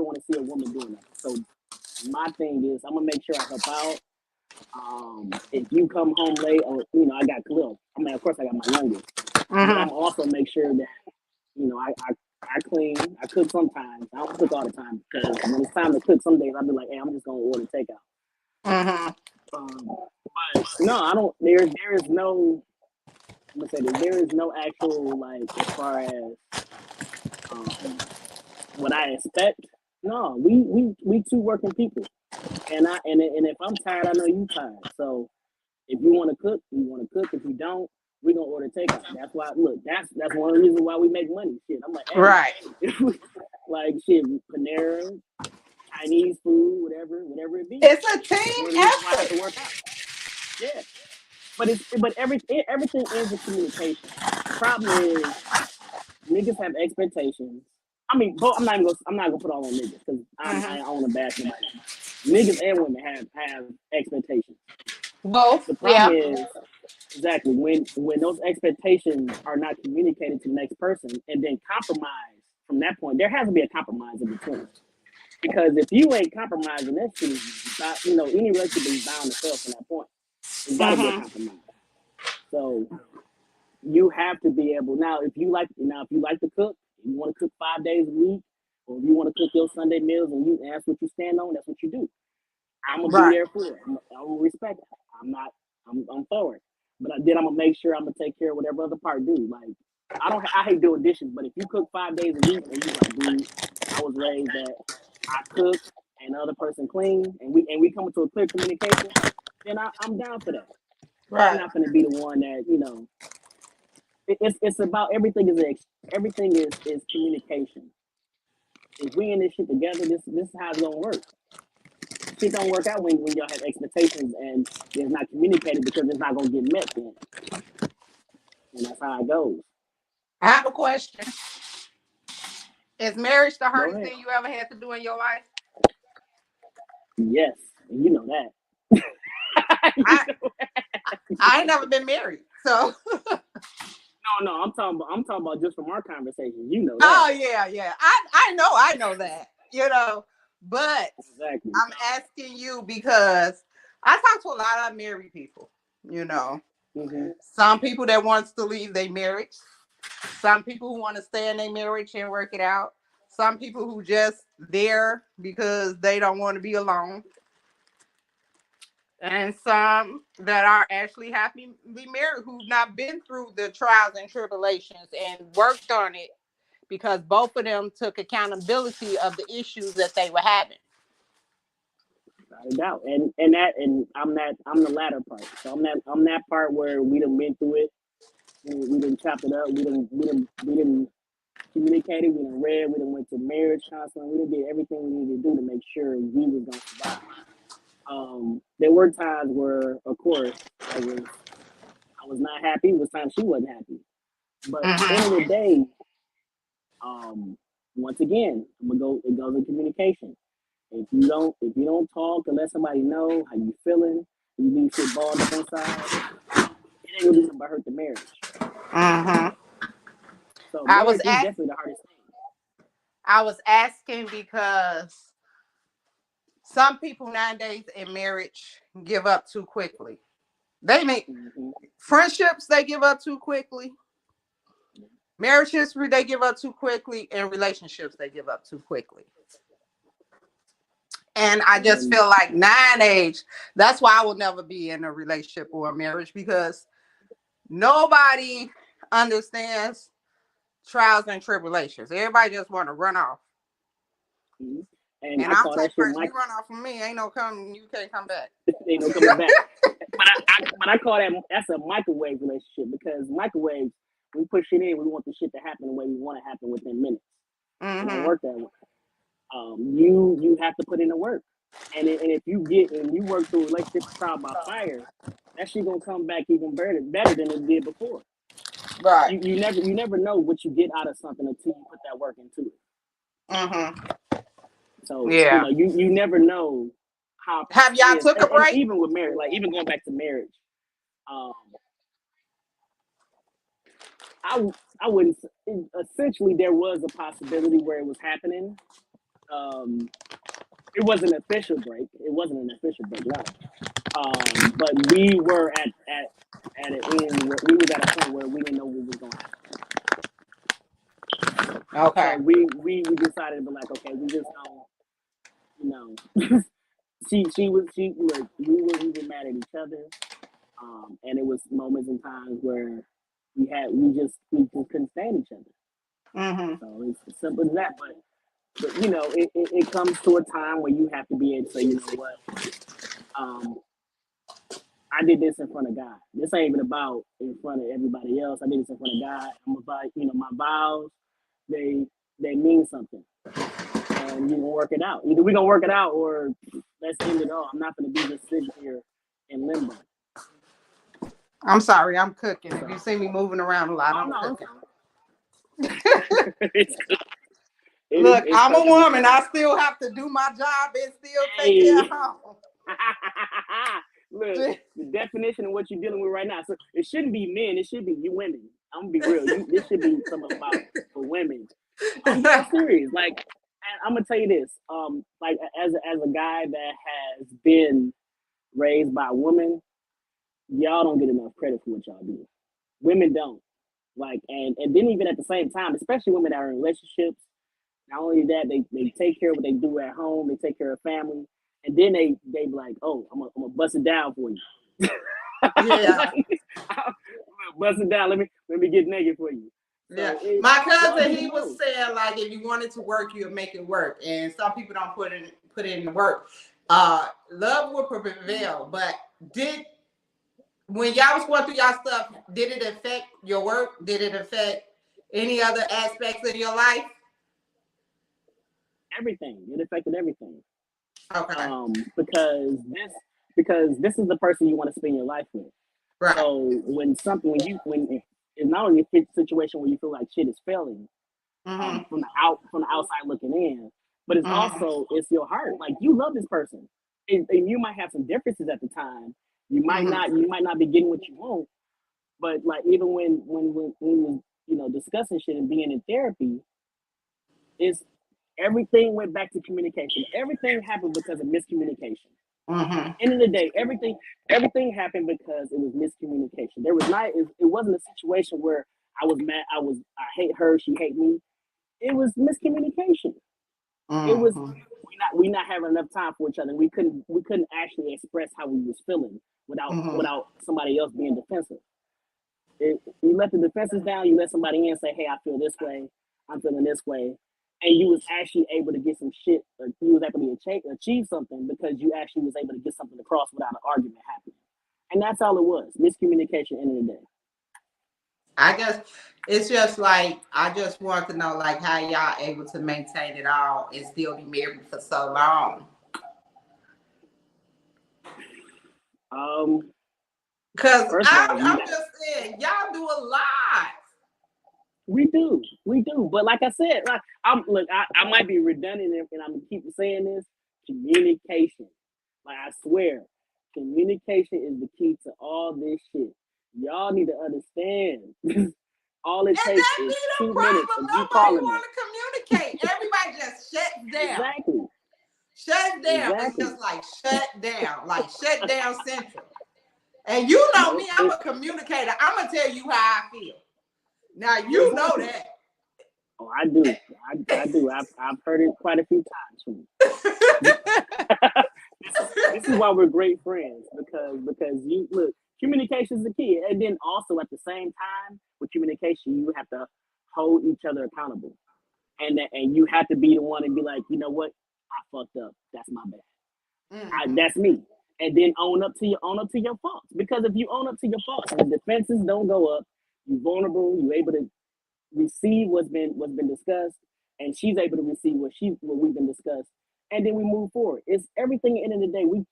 want to see a woman doing that. So my thing is, I'm gonna make sure I help out. If you come home late, or I got Khalil. I mean, of course, I got my youngest, but I'm also make sure that I clean. I cook sometimes. I don't cook all the time because when it's time to cook, some days I'll be like, hey, I'm just gonna order takeout. But no, I don't. There is no. I'm gonna say this. There is no actual as far as what I expect. No, we two working people, and if I'm tired, I know you tired. So if you want to cook, you want to cook. If you don't, we gonna order takeout. That's why. Look, that's one of the reasons why we make money. Shit, I'm like, hey, Right. shit, Panera, Chinese food, whatever it be. It's a team effort. To work out. Yeah, but everything ends in communication. The problem is niggas have expectations. I mean, I'm not gonna put all on niggas because I don't want to bash anybody. Niggas and women have expectations. Both. The problem is exactly when those expectations are not communicated to the next person and then compromised from that point. There has to be a compromise in between. Because if you ain't compromising, that shit is any relationship is bound to fail from that point. It's got to be a compromise. So you have to be able if you like to cook, you want to cook 5 days a week, or if you want to cook your Sunday meals and that's what you stand on, that's what you do. I'm gonna be there for it. I'm gonna respect it. I'm for it. But then I'm gonna make sure I'm gonna take care of whatever other part do. Like I hate doing dishes, but if you cook 5 days a week and you like, dude, I was raised that I cook and the other person clean, and we come to a clear communication, then I'm down for that. Right. I'm not gonna be the one that It's about everything is communication. If we in this shit together, this is how it's gonna work. Shit don't work out when y'all have expectations and it's not communicated because it's not gonna get met then. And that's how it goes. I have a question. Is marriage the hardest thing you ever had to do in your life? Yes, and you know that. I ain't never been married, so. No, I'm talking about just from our conversation. You know that. Oh yeah. I know that. But exactly. I'm asking you because I talk to a lot of married people. Some people that wants to leave their marriage. Some people who want to stay in their marriage and work it out. Some people who just there because they don't want to be alone. And some that are actually happy to be married who've not been through the trials and tribulations and worked on it because both of them took accountability of the issues that they were having. Without a doubt. And I'm the latter part. So I'm that part where we done been through it. We done chopped it up. We done communicated. We done read. We done went to marriage counseling. We done did everything we needed to do to make sure we was gonna survive. There were times where, of course, I was not happy. It was times she wasn't happy. But at the end of the day, once again, it goes in communication. If you don't talk and let somebody know how you feeling, you leave shit balled up inside, it ain't gonna do nothing but hurt the marriage. So marriage is definitely the hardest thing. I was asking because some people nowadays in marriage give up too quickly. They make friendships, they give up too quickly. Marriage history, they give up too quickly. And relationships, they give up too quickly. And I just feel like nowadays, that's why I will never be in a relationship or a marriage because nobody understands trials and tribulations. Everybody just want to run off. And I'm the person, you run off from me, you can't come back. Ain't no coming back. But I call that's a microwave relationship because microwaves, we push it in, we want the shit to happen the way we want it to happen within minutes. It don't work that way. You have to put in the work, and if you work through a relationship trial by fire, that shit gonna come back even better than it did before. Right. You never know what you get out of something until you put that work into it. So yeah, you never know how. Have y'all took a break? Even with marriage, even going back to marriage, I wouldn't. Essentially, there was a possibility where it was happening. It wasn't an official break. No. But we were at an end where we was at a point where we didn't know what was going to happen. Okay. So we decided to be like, okay, we just don't, you know. she look, we were mad at each other, and it was moments and times where we just couldn't stand each other. Mm-hmm. So it's as simple as that. But you know, it comes to a time where you have to be able to say, you know what, I did this in front of God. This ain't even about in front of everybody else. I did this in front of God. I'm about, you know, my vows, they mean something, and you gonna work it out. Either we gonna work it out, or let's end it all. I'm not gonna be just sitting here in limbo. I'm sorry, I'm cooking. If you see me moving around a lot, I'm cooking. It's Look, I'm a woman. I still have to do my job and still take care of home. Look, the definition of what you're dealing with right now. So it shouldn't be men. It should be you women. I'm gonna be real. This should be something about for women. I'm dead serious. Like, and I'm gonna tell you this. Like as a guy that has been raised by a woman, y'all don't get enough credit for what y'all do. Women don't. Like, and then even at the same time, especially women that are in relationships. Not only that, they take care of what they do at home. They take care of family, and then they be like, "Oh, I'm gonna bust it down for you." Yeah, I'm bust it down. Let me get naked for you. So yeah. My cousin, he was saying like, if you wanted to work, you'd make it work, and some people don't put in the work. Love will prevail, but when y'all was going through y'all stuff, did it affect your work? Did it affect any other aspects of your life? Everything. It affected everything. Okay. Because this is the person you want to spend your life with. Right. So when it's not only a situation where you feel like shit is failing, from the outside looking in, but it's also it's your heart. Like you love this person, and you might have some differences at the time. You might not be getting what you want, but like even when you know discussing shit and being in therapy, it's everything went back to communication. Everything happened because of miscommunication. End of the day, everything happened because it was miscommunication. It wasn't a situation where I was mad. I hate her. She hate me. It was miscommunication. It was we not having enough time for each other. We couldn't actually express how we was feeling without somebody else being defensive. You let the defenses down. You let somebody in and say, "Hey, I feel this way. I'm feeling this way." And you was actually able to get some shit, or you was able to achieve something because you actually was able to get something across without an argument happening. And that's all it was, miscommunication end of the day. I guess it's just like, I just want to know like how y'all able to maintain it all and still be married for so long. Because I'm just saying, y'all do a lot. We do, but like I said, like I might be redundant, and I'm gonna keep saying this: communication. Like I swear, communication is the key to all this shit. Y'all need to understand. All it takes is 2 minutes of you calling me. Nobody want to communicate. Everybody just shuts down. Exactly. Shut down. Exactly. It's just like shut down central. And you know me, I'm a communicator. I'm gonna tell you how I feel. Now you know that. Oh, I do. I do. I've heard it quite a few times from you. This is why we're great friends, because you look, communication is the key, and then also at the same time with communication, you have to hold each other accountable, and you have to be the one and be like, you know what, I fucked up. That's my bad. That's me. And then own up to your faults, because if you own up to your faults, and the defenses don't go up, you're vulnerable. You're able to receive what's been discussed, and she's able to receive what we've been discussed, and then we move forward. It's everything. At the end of the day, we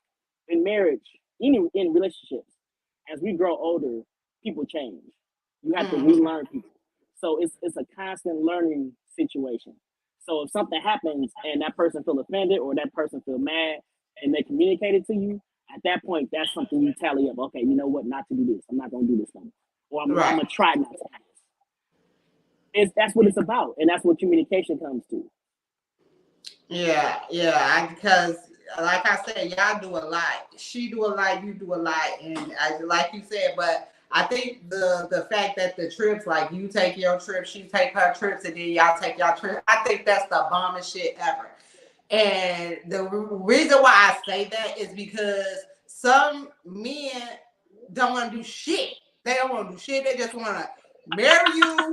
in marriage, in relationships, as we grow older, people change. You have to relearn people, so it's a constant learning situation. So if something happens and that person feel offended or that person feel mad and they communicate it to you, at that point, that's something you tally up. Okay, you know what? Not to do this. I'm not going to do this no more. Or I'm going to try not to do this. That's what it's about. And that's what communication comes to. Yeah. Because like I said, y'all do a lot. She do a lot, you do a lot, and like you said, but I think the fact that the trips, like you take your trip, she take her trips, and then y'all take y'all trip, I think that's the bombest shit ever. And the reason why I say that is because some men don't want to do shit. They don't want to do shit. They just want to marry you,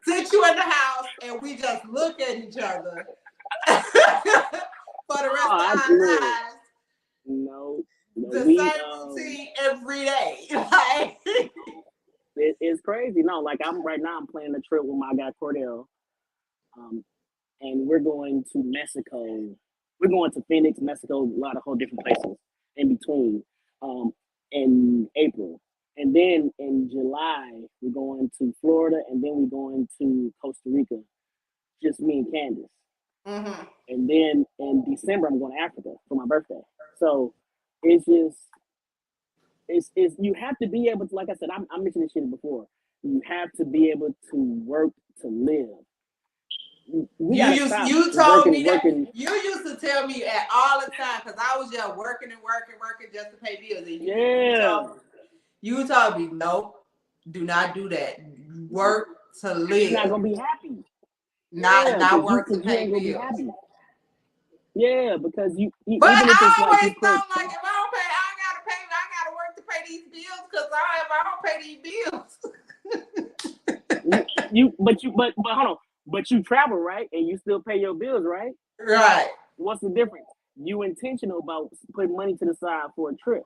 sit you in the house, and we just look at each other for the rest of our lives. No, The same routine every day. Like, it's crazy. No, like I'm planning a trip with my guy Cordell, and we're going to Mexico. We're going to Phoenix, Mexico, a lot of whole different places in between, in April. And then in July, we're going to Florida, and then we're going to Costa Rica, just me and Candace. mm-hmm. And then in December, I'm going to Africa for my birthday. So it's just, it's you have to be able to, like I said, I mentioned this shit before. You have to be able to work to live. You told me that. You used to tell me at all the time because I was just working just to pay bills. And you told me, nope, do not do that. Work to live. You're not gonna be happy. Not work to pay bills. Be happy. Yeah, because you. But I always felt like if I don't pay, I gotta work to pay these bills because if I don't pay these bills. But hold on. But you travel, right? And you still pay your bills, right? Right. What's the difference? You intentional about putting money to the side for a trip.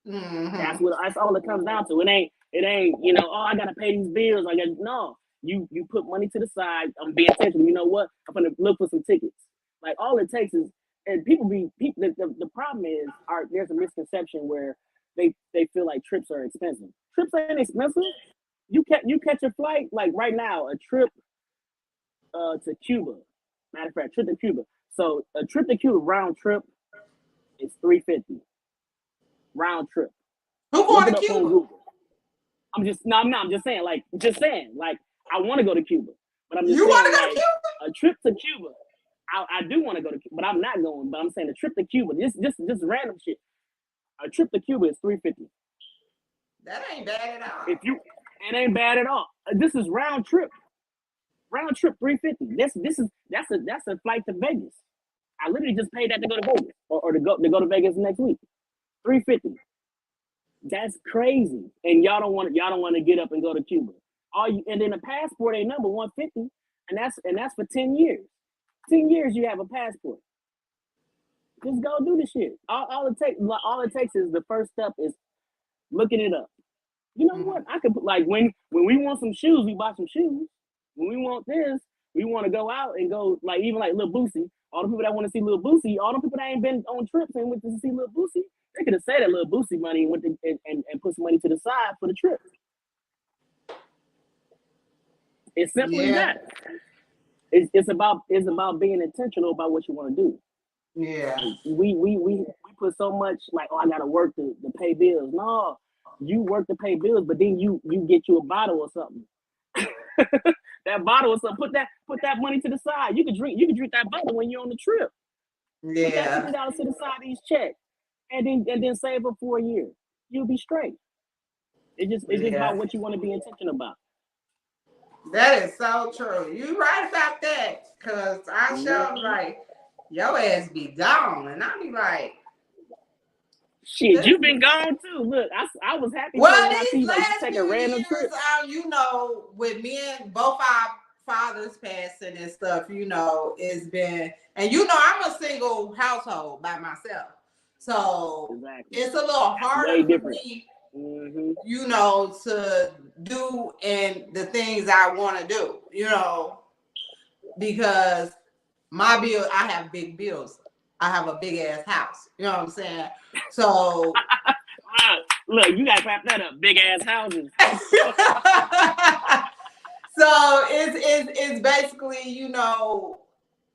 Mm-hmm. That's all it comes down to. It ain't, I gotta pay these bills. You put money to the side. I'm being intentional. You know what? I'm gonna look for some tickets. Like all it takes is, and the problem is, there's a misconception where they feel like trips are expensive. Trips ain't expensive. You catch a flight, like right now, a trip to Cuba. Matter of fact, trip to Cuba. So a trip to Cuba round trip is $350. Round trip. Who going to Cuba? I'm just saying, like I want to go to Cuba, but I'm just saying, want to go to Cuba? A trip to Cuba. I do want to go to Cuba, but I'm not going. But I'm saying a trip to Cuba. Just random shit. A trip to Cuba is $350. That ain't bad at all. It ain't bad at all. This is round trip. Round trip $350. That's a flight to Vegas. I literally just paid that to go to Vegas, or to go to Vegas next week. $350. That's crazy. And y'all don't want to get up and go to Cuba. And then a passport ain't number $150, and that's for 10 years. 10 years you have a passport. Just go do the shit. All it takes is the first step is looking it up. You know what? I could put, like, when we want some shoes, we buy some shoes. When we want this, we want to go out and go, like, even like Lil Boosie. All the people that want to see Lil Boosie, all the people that ain't been on trips and went to see Lil Boosie, they could have saved that Lil Boosie money and went to, and put some money to the side for the trip. It's simple as that. It's about being intentional about what you want to do. Yeah. We put so much like, I gotta work to pay bills. No, you work to pay bills, but then you get you a bottle or something. That bottle or something. Put that money to the side. You can drink that bottle when you're on the trip. Yeah. Put that $50 to the side of each check, and then save up for a year. You'll be straight. It's just about what you want to be intentional about. That is so true. You right about that, cause I show like your ass be gone, and I be like, shit, you been gone too. Look, I was happy. Well, these last take few a random years, trip. With me and both our fathers passing and stuff, it's been, and I'm a single household by myself, so It's a little harder for me. Mm-hmm. To do and the things I want to do, because my bill, I have big bills. I have a big ass house. You know what I'm saying? So look, you gotta clap that up. Big ass houses. So it's basically,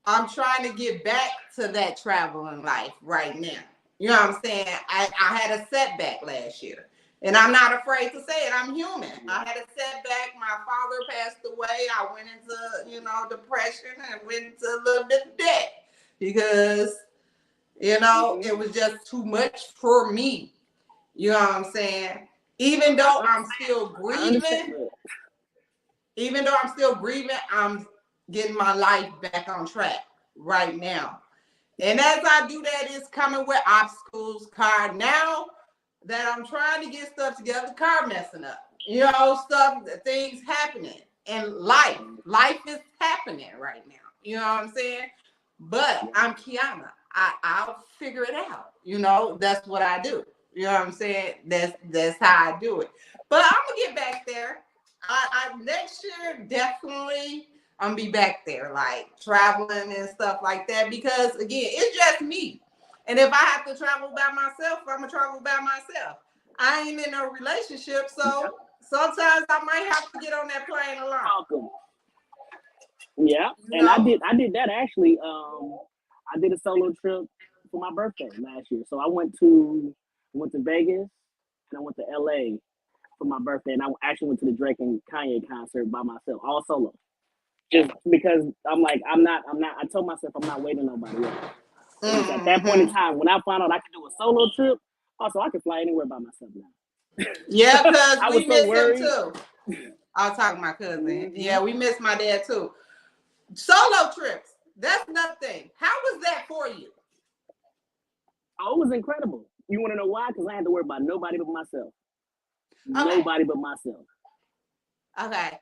I'm trying to get back to that traveling life right now. You know what I'm saying? I had a setback last year. And I'm not afraid to say it. I'm human. I had a setback. My father passed away. I went into, depression and went into a little bit of debt because You know, it was just too much for me. You know what I'm saying? Even though I'm still grieving, I'm getting my life back on track right now. And as I do that, it's coming with obstacles, car. Now that I'm trying to get stuff together, the car messing up. You know, things happening. And life is happening right now. You know what I'm saying? But I'm Kianna. I'll figure it out. You know, that's what I do. You know what I'm saying? That's how I do it. But I'm gonna get back there. I next year definitely I'm gonna be back there, like traveling and stuff like that. Because again, it's just me. And if I have to travel by myself, I'm gonna travel by myself. I ain't in a relationship, so sometimes I might have to get on that plane alone. Yeah, and I did that actually. I did a solo trip for my birthday last year. So I went to Vegas and I went to LA for my birthday, and I actually went to the Drake and Kanye concert by myself, all solo. Just because I'm like, I told myself I'm not waiting on nobody else. At that point in time, when I found out I could do a solo trip, also I could fly anywhere by myself now. Yeah, because we miss him too. I was talking to my cousin. Mm-hmm. Yeah, we miss my dad too. Solo trips. That's another thing. How was that for you? Oh, it was incredible. You want to know why? Because I had to worry about nobody but myself. Okay. Nobody but myself. Okay.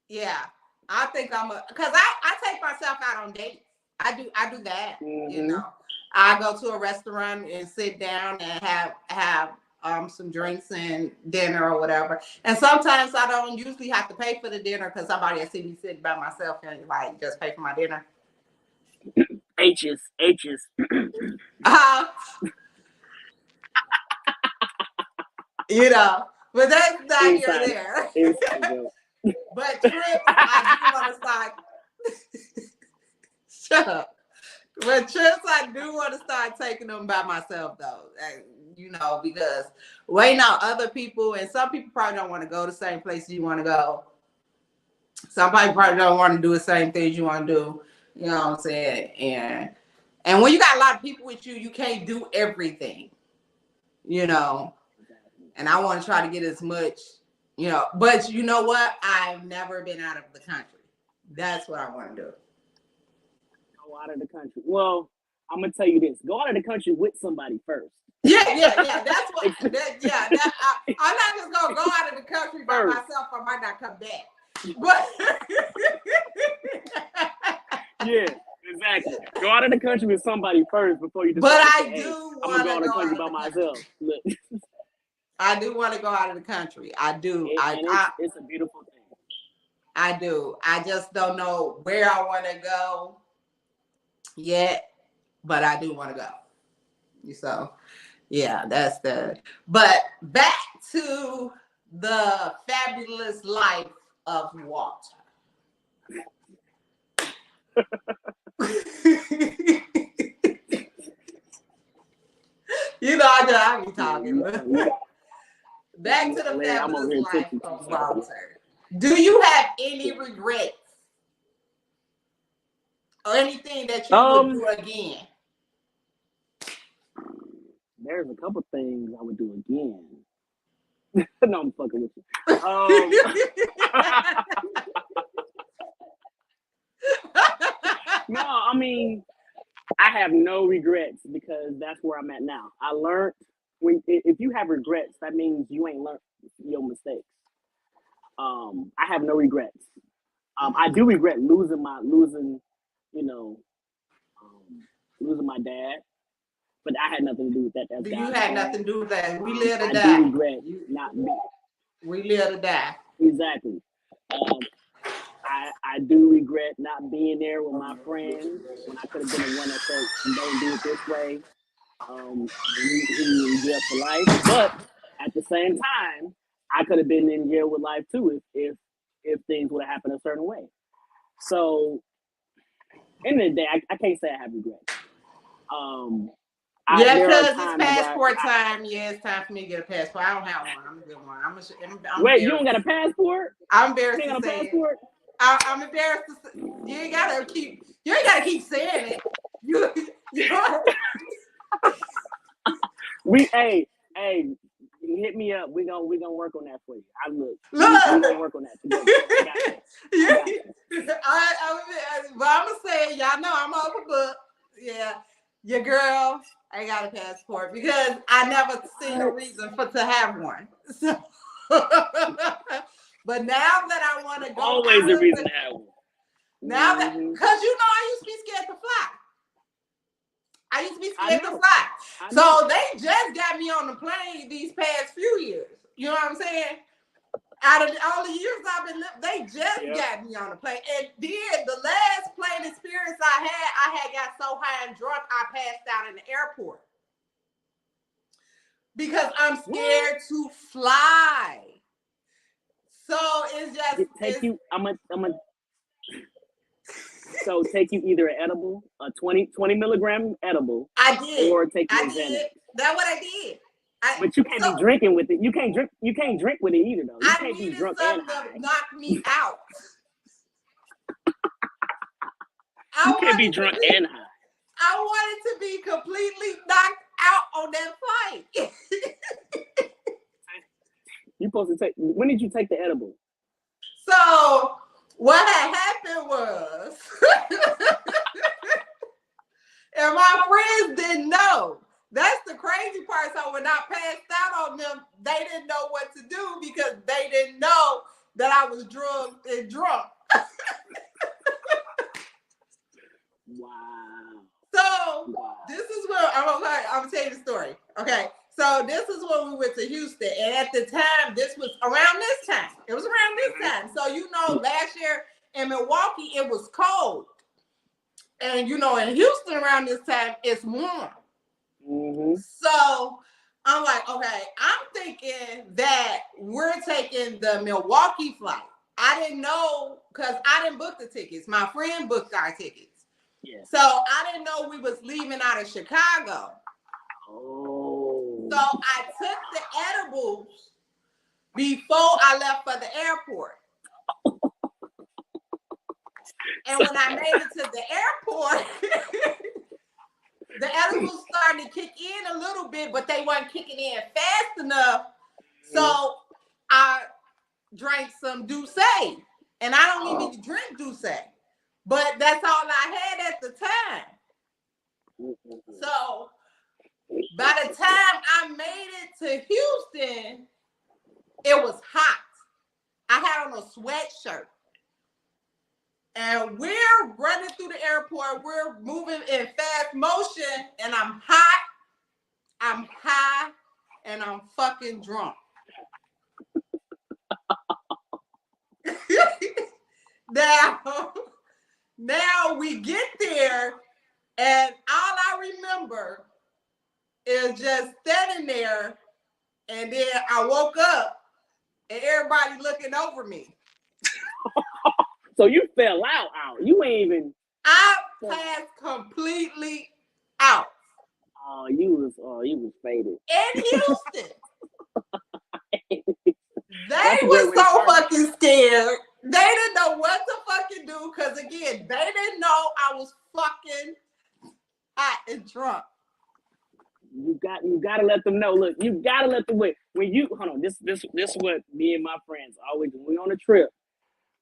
Yeah. I think because I take myself out on dates. I do that. Mm-hmm. You know, I go to a restaurant and sit down and have some drinks and dinner or whatever. And sometimes I don't usually have to pay for the dinner because somebody will see me sitting by myself and like just pay for my dinner. H's. You know, but that's not here or there. But trips, I do want to start. Shut up. But trips, I do want to start taking them by myself, though. You know, because waiting on other people, and some people probably don't want to go the same places you want to go. Somebody probably don't want to do the same things you want to do. You know what I'm saying? And when you got a lot of people with you, you can't do everything. You know. And I want to try to get as much, you know. But you know what? I've never been out of the country. That's what I want to do. Go out of the country. Well, I'm gonna tell you this: go out of the country with somebody first. Yeah. That's what. I'm not just gonna go out of the country by myself. I might not come back. But yeah, exactly. Go out of the country with somebody first before you decide. But I do want to go out of the country by myself. I do want to go out of the country. I do. It's a beautiful thing. I do. I just don't know where I want to go yet, but I do want to go. So, yeah, that's the. But back to the fabulous life of Walter. You know, I be talking. Back to the fabulous life of Walter. Do you have any regrets or anything that you would do again? There's a couple things I would do again. No, I'm fucking with you. No, I mean, I have no regrets because that's where I'm at now. I learned if you have regrets, that means you ain't learned your mistakes. I have no regrets. I do regret losing my dad, but I had nothing to do with that. You had nothing to do with that. We live to die. I do regret not being. We live to die. Exactly. I do regret not being there with my friends when I could have been the one that said, "Don't do it this way." He in jail for life, but at the same time, I could have been in jail with life too if things would have happened a certain way. So, end of the day, I can't say I have regrets. Because it's passport time. Yeah, it's time for me to get a passport. I don't have one. I'm a good one. Wait, you don't got a passport? I'm embarrassed to say passport? I'm embarrassed to say. You ain't gotta keep saying it. hey, hit me up. We gonna work on that for you. Look. We gonna work on that together. But I'm gonna say, y'all know I'm off a book. Yeah, your girl ain't got a passport because I never seen a reason to have one. So, but now that I want to go, always a reason to have one. Now that, because I used to be scared to fly. I used to be scared to fly. So they just got me on the plane these past few years. You know what I'm saying? Out of all the years I've been living, they just got me on the plane. And then the last plane experience I had got so high and drunk, I passed out in the airport. Because I'm scared to fly. So it's just... So take you either an edible, a 20 milligram edible. I did. Or take you I did. That's what I did. But you can't be drinking with it. You can't drink with it either though. You can't needed be drunk something and high. to knock me out. You can't be drunk and high. I wanted to be completely knocked out on that flight. You supposed to take. When did you take the edible? So what had happened was, and my friends didn't know. That's the crazy part. So when I passed out on them, they didn't know what to do because they didn't know that I was drugged and drunk. Wow. So this is where I'm gonna tell you the story. Okay. So this is when we went to Houston. And at the time, this was around this time. It was around this time. So, last year in Milwaukee, it was cold. And, in Houston around this time, it's warm. Mm-hmm. So I'm like, okay, I'm thinking that we're taking the Milwaukee flight. I didn't know because I didn't book the tickets. My friend booked our tickets. Yeah. So I didn't know we was leaving out of Chicago. Oh. So I took the edibles before I left for the airport. And when I made it to the airport, the edibles started to kick in a little bit, but they weren't kicking in fast enough. So I drank some Douce. And I don't even drink Douce. But that's all I had at the time. So by the time I made it to Houston, it was hot. I had on a sweatshirt. And we're running through the airport. We're moving in fast motion. And I'm hot. I'm high. And I'm fucking drunk. Now we get there. And all I remember is just standing there, and then I woke up, and everybody looking over me. So you fell out. You ain't even. I passed completely out. You was faded. In Houston. They were so fucking scared. They didn't know what to fucking do, because again, they didn't know I was fucking hot and drunk. You gotta let them know. Look, you gotta let them wait. When you hold on, this is what me and my friends always do. When we on a trip,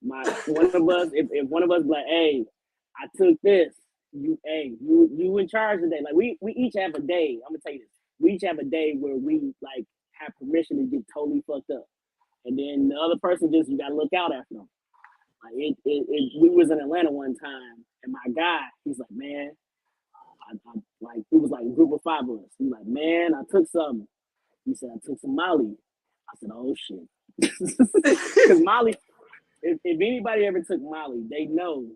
one of us, if one of us be like, hey, I took this, you in charge today. Like we each have a day. I'm gonna tell you this. We each have a day where we like have permission to get totally fucked up. And then the other person you gotta look out after them. Like we was in Atlanta one time, and my guy, he's like, man, I it was like a group of 5 of us. He's like, man, I took something. He said, I took some Molly. I said, oh shit. Because Molly, if anybody ever took Molly, they know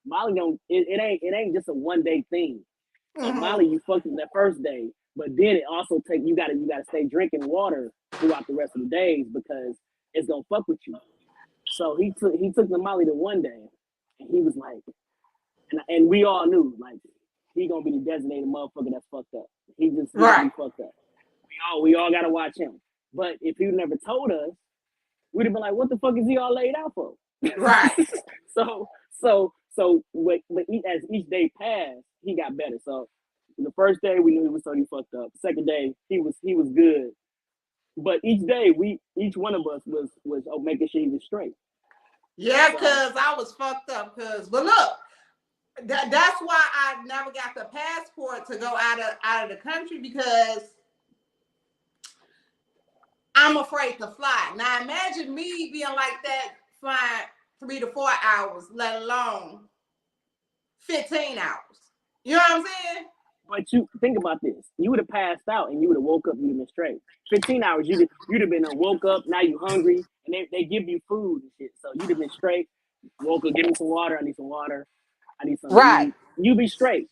Molly don't. It ain't just a one day thing. Like Molly, you fucked it that first day, but then it also you gotta stay drinking water throughout the rest of the days because it's gonna fuck with you. So he took the Molly to one day, and he was like, and we all knew like he gonna be the designated motherfucker that's fucked up. He gonna be fucked up. We all gotta watch him. But if he never told us, we'd have been like, what the fuck is he all laid out for? Right. So as each day passed, he got better. So The first day we knew he was totally fucked up. Second day he was good. But each day each one of us was making sure he was straight. Yeah, cause I was fucked up. But look, that's why I never got the passport to go out of the country, because I'm afraid to fly. Now imagine me being like that, flying 3 to 4 hours, let alone 15 hours. You know what I'm saying? But you think about this: you would have passed out and you would have woke up. You'd have been straight. 15 hours, you'd have been woke up. Now you hungry, and they give you food and shit. So you'd have been straight. Woke up, give me some water. I need some water. I need some. Right. You be straight.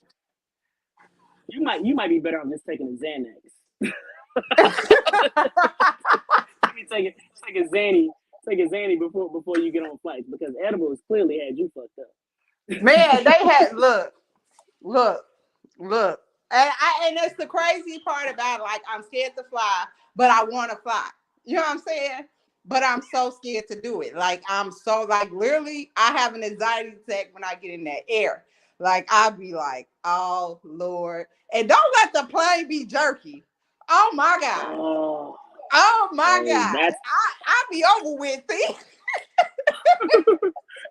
You might be better off just taking a Xanax. Take a Xanny before you get on flights, because edibles clearly had you fucked up. Man, they had look, and it's the crazy part about it. Like, I'm scared to fly, but I want to fly. You know what I'm saying? But I'm so scared to do it. Like, I'm so literally, I have an anxiety attack when I get in that air. Like, I'll be like, oh Lord, and don't let the plane be jerky. Oh my God. Oh my God. I be over with it.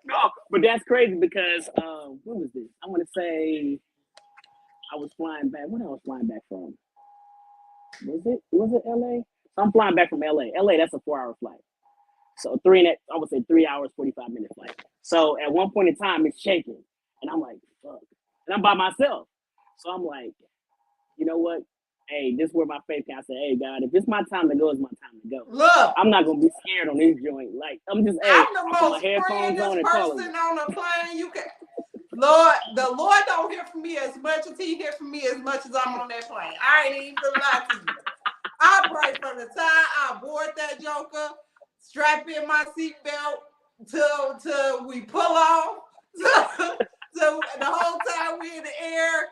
No, but that's crazy because what was this? I want to say I was flying back. What I was flying back from? Was it LA? So I'm flying back from LA. LA, that's a 4-hour flight. So I would say 3 hours, 45-minute flight. So at one point in time, it's shaking, and I'm like, fuck. And I'm by myself. So I'm like, you know what? Hey, this is where my faith can. I say, hey, God, if it's my time to go, it's my time to go. Look, I'm not gonna be scared on this joint. Like, I'm the most friendliest person on the plane. You can, Lord, the Lord don't hear from me as much as He hears from me as much as I'm on that plane. I ain't even gonna lie to you. I pray from the time I board that joker, strap in my seatbelt till we pull off, to the whole time we in the air.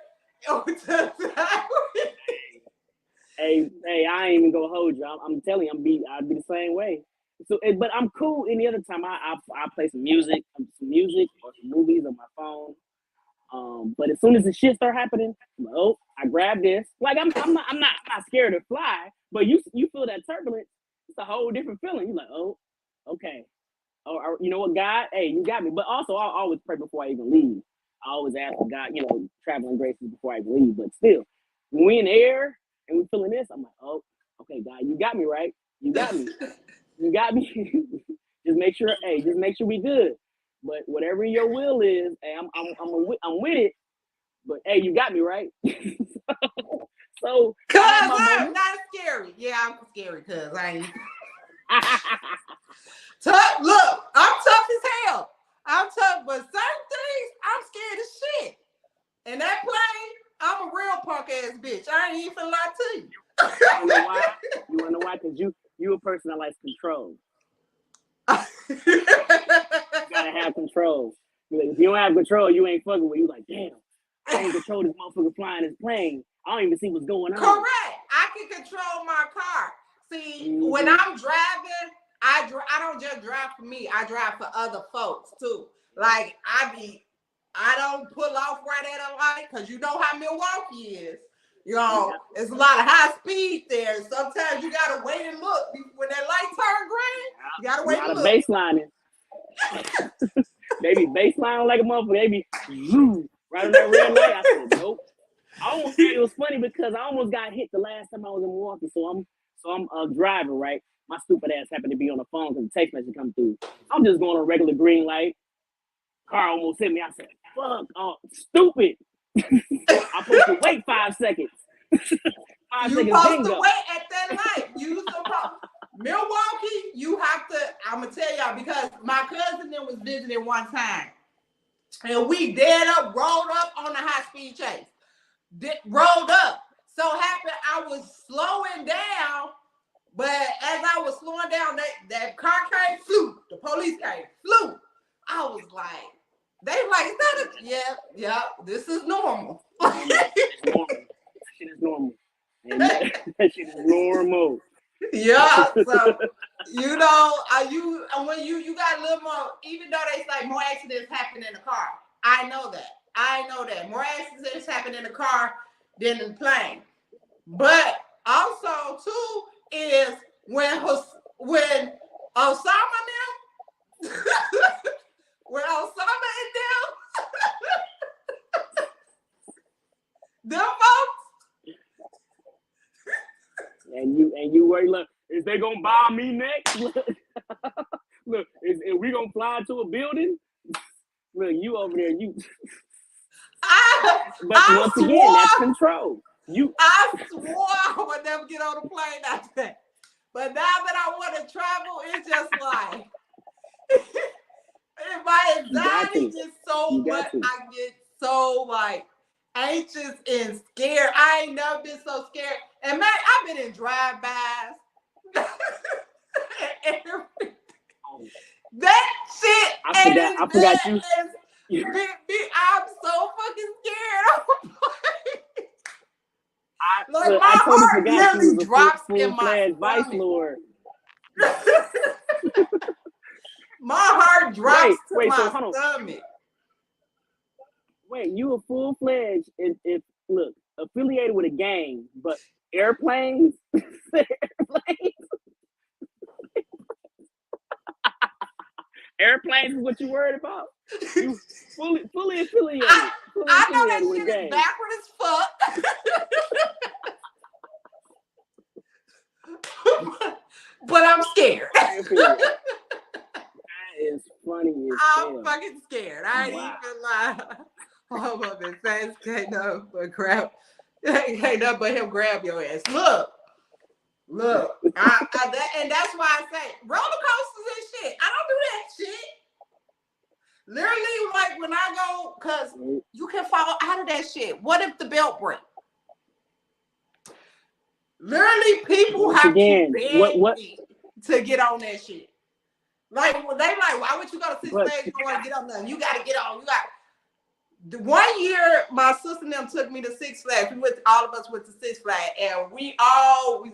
Hey, I ain't even gonna hold you. I'm telling you, I'd be the same way. So, but I'm cool any other time. I play some music or some movies on my phone. But as soon as the shit start happening, I'm like, oh, I grab this. Like I'm not scared to fly, but you feel that turbulence. It's a whole different feeling. You're like, oh, okay. Oh, you know what, God? Hey, you got me. But also, I always pray before I even leave. I always ask for God, traveling graces before I even leave. But still, when we in the air and we feeling this, I'm like, oh, okay, God, you got me, right? You got me. You got me. just make sure we good. But whatever your will is, hey, I'm with it. But hey, you got me, right? so cause I'm not scary. Yeah, I'm scary because I ain't tough. Look, I'm tough as hell. I'm tough, but certain things I'm scared as shit. And that plane, I'm a real punk ass bitch. I ain't even lie to you. You know why? You wanna know why? Because you a person that likes control. You gotta have control. If you don't have control, you ain't fucking with. You like, damn, I ain't control this motherfucker flying this plane. I don't even see what's going on. Correct. I can control my car. See, when I'm driving, I don't just drive for me. I drive for other folks too. Like I don't pull off right at a light because you know how Milwaukee is. There's a lot of high speed there. Sometimes you gotta wait and look when that light turn green. You gotta wait and look. A lot of baselining. They be baselining like a motherfucker. They be right on that red light. I said nope. It was funny because I almost got hit the last time I was in Milwaukee. So I'm a driver, right? My stupid ass happened to be on the phone because the text message come through. I'm just going on a regular green light. Car almost hit me. I said, fuck, oh, stupid. I'm supposed to wait 5 seconds. You're supposed to wait at that light. Milwaukee, you have to, I'm going to tell y'all, because my cousin was visiting one time. And we rolled up on a high-speed chase. Rolled up. So happened I was slowing down, but as I was slowing down, that car came, flew. The police came, flew. I was like, they were like, is that yeah, this is normal. That shit is normal. And that shit is normal. Yeah, so when you got a little more, even though they say more accidents happen in the car, I know that more accidents happen in the car than the plane. But also too is when Osama now, when Osama and them folks, and you worry, look, is they gonna bomb me next? Look, is we gonna fly into a building? Look, you over there, you. But once again, that's control. I swore I would never get on a plane after that. But now that I want to travel, it's just like my anxiety gets so much. I get so like anxious and scared. I ain't never been so scared. And man, I've been in drive-bys. That shit. I forgot you. I'm so fucking scared. Like look, my heart forgot literally drops in my Vice Lord. My heart drops to my so stomach. Wait, you a full-fledged if look, affiliated with a gang, but airplanes? Airplanes is what you worried about? You fully affiliated. I know that shit is backward as fuck. But I'm scared. That is funny as hell. I'm fucking scared. I ain't even lie. Oh my face can't know but grab. Ain't nothing but him grab your ass. Look. And that's why I say roller coasters and shit. I don't do that shit. Literally, like when I go, cause you can fall out of that shit. What if the belt breaks? Literally, people have to beg me to get on that shit. Like they like, why would you go to Six Flags? You don't want to get on nothing. You got to get on. You got. One year, my sister and them took me to Six Flags. All of us went to Six Flags, and we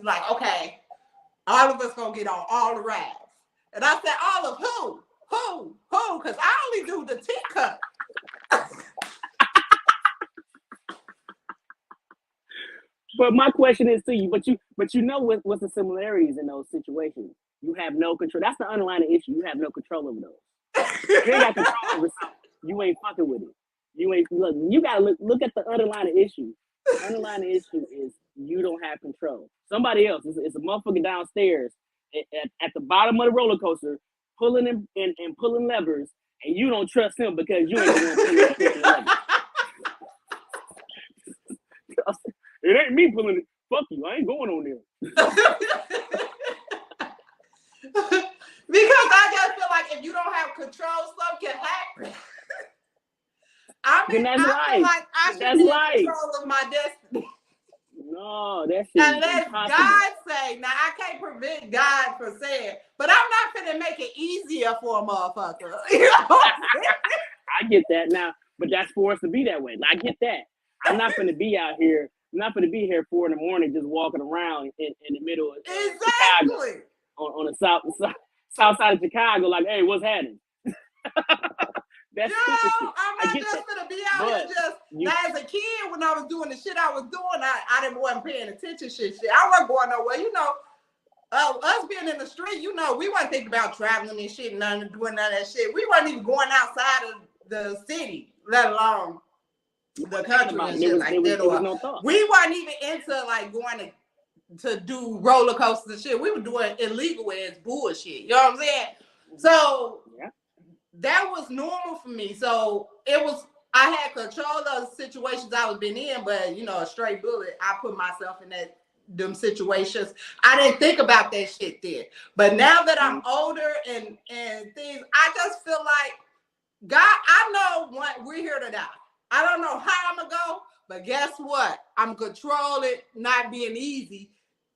like, okay, all of us gonna get on all the rides. And I said, all of who? Who? Because I only do the teacup. But my question is to you, but you know what's the similarities in those situations? You have no control. That's the underlying issue. You have no control over those. You ain't got control over something. You ain't fucking with it. You ain't look. You gotta look at the underlying issue. The underlying issue is you don't have control. Somebody else. It's a motherfucker downstairs at the bottom of the roller coaster, pulling and pulling levers, and you don't trust him because you ain't the one pulling levers. It ain't me pulling it. Fuck you. I ain't going on there. Because I just feel like if you don't have control, stuff can happen. I feel like I should be in control of my destiny. No, that shit. Unless God say, now I can't prevent God from saying, but I'm not gonna make it easier for a motherfucker. You know what I'm saying? I get that now, but that's for us to be that way. I get that. I'm not gonna be out here. I'm not gonna be here 4 a.m. just walking around in the middle of Chicago, on the south side of Chicago. Like, hey, what's happening? That's I'm not just gonna be out here just as a kid when I was doing the shit I was doing. I wasn't paying attention. Shit. I wasn't going nowhere. You know, us being in the street, you know, we wasn't thinking about traveling and shit, doing none of that shit. We wasn't even going outside of the city, let alone the country and shit like that. We wasn't even into like going to do roller coasters and shit. We were doing illegal ass bullshit. You know what I'm saying? So that was normal for me. So I had control of the situations I was been in, but you know, a straight bullet, I put myself in them situations. I didn't think about that shit then. But now that I'm older and things, I just feel like God, I know we're here to die. I don't know how I'm gonna go, but guess what? I'm controlling not being easy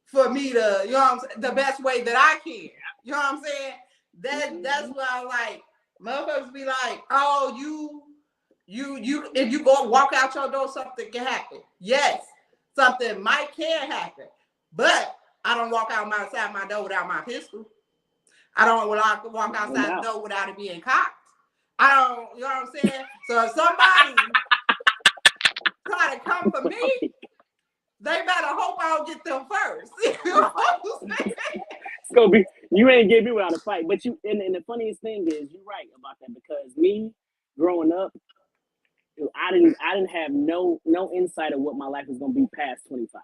for me to, you know what I'm saying, the best way that I can. You know what I'm saying? That's why I like motherfuckers be like, oh, you if you go walk out your door, something can happen. Yes, something can happen, but I don't walk outside my door without my pistol. I don't walk outside the door without it being cocked. I don't, you know what I'm saying? So if somebody try to come for me, they better hope I don't get them first. You know what I'm saying? It's gonna be you ain't get me without a fight. But you and the funniest thing is you're right about that because me growing up, I didn't have no insight of what my life was gonna be past 25.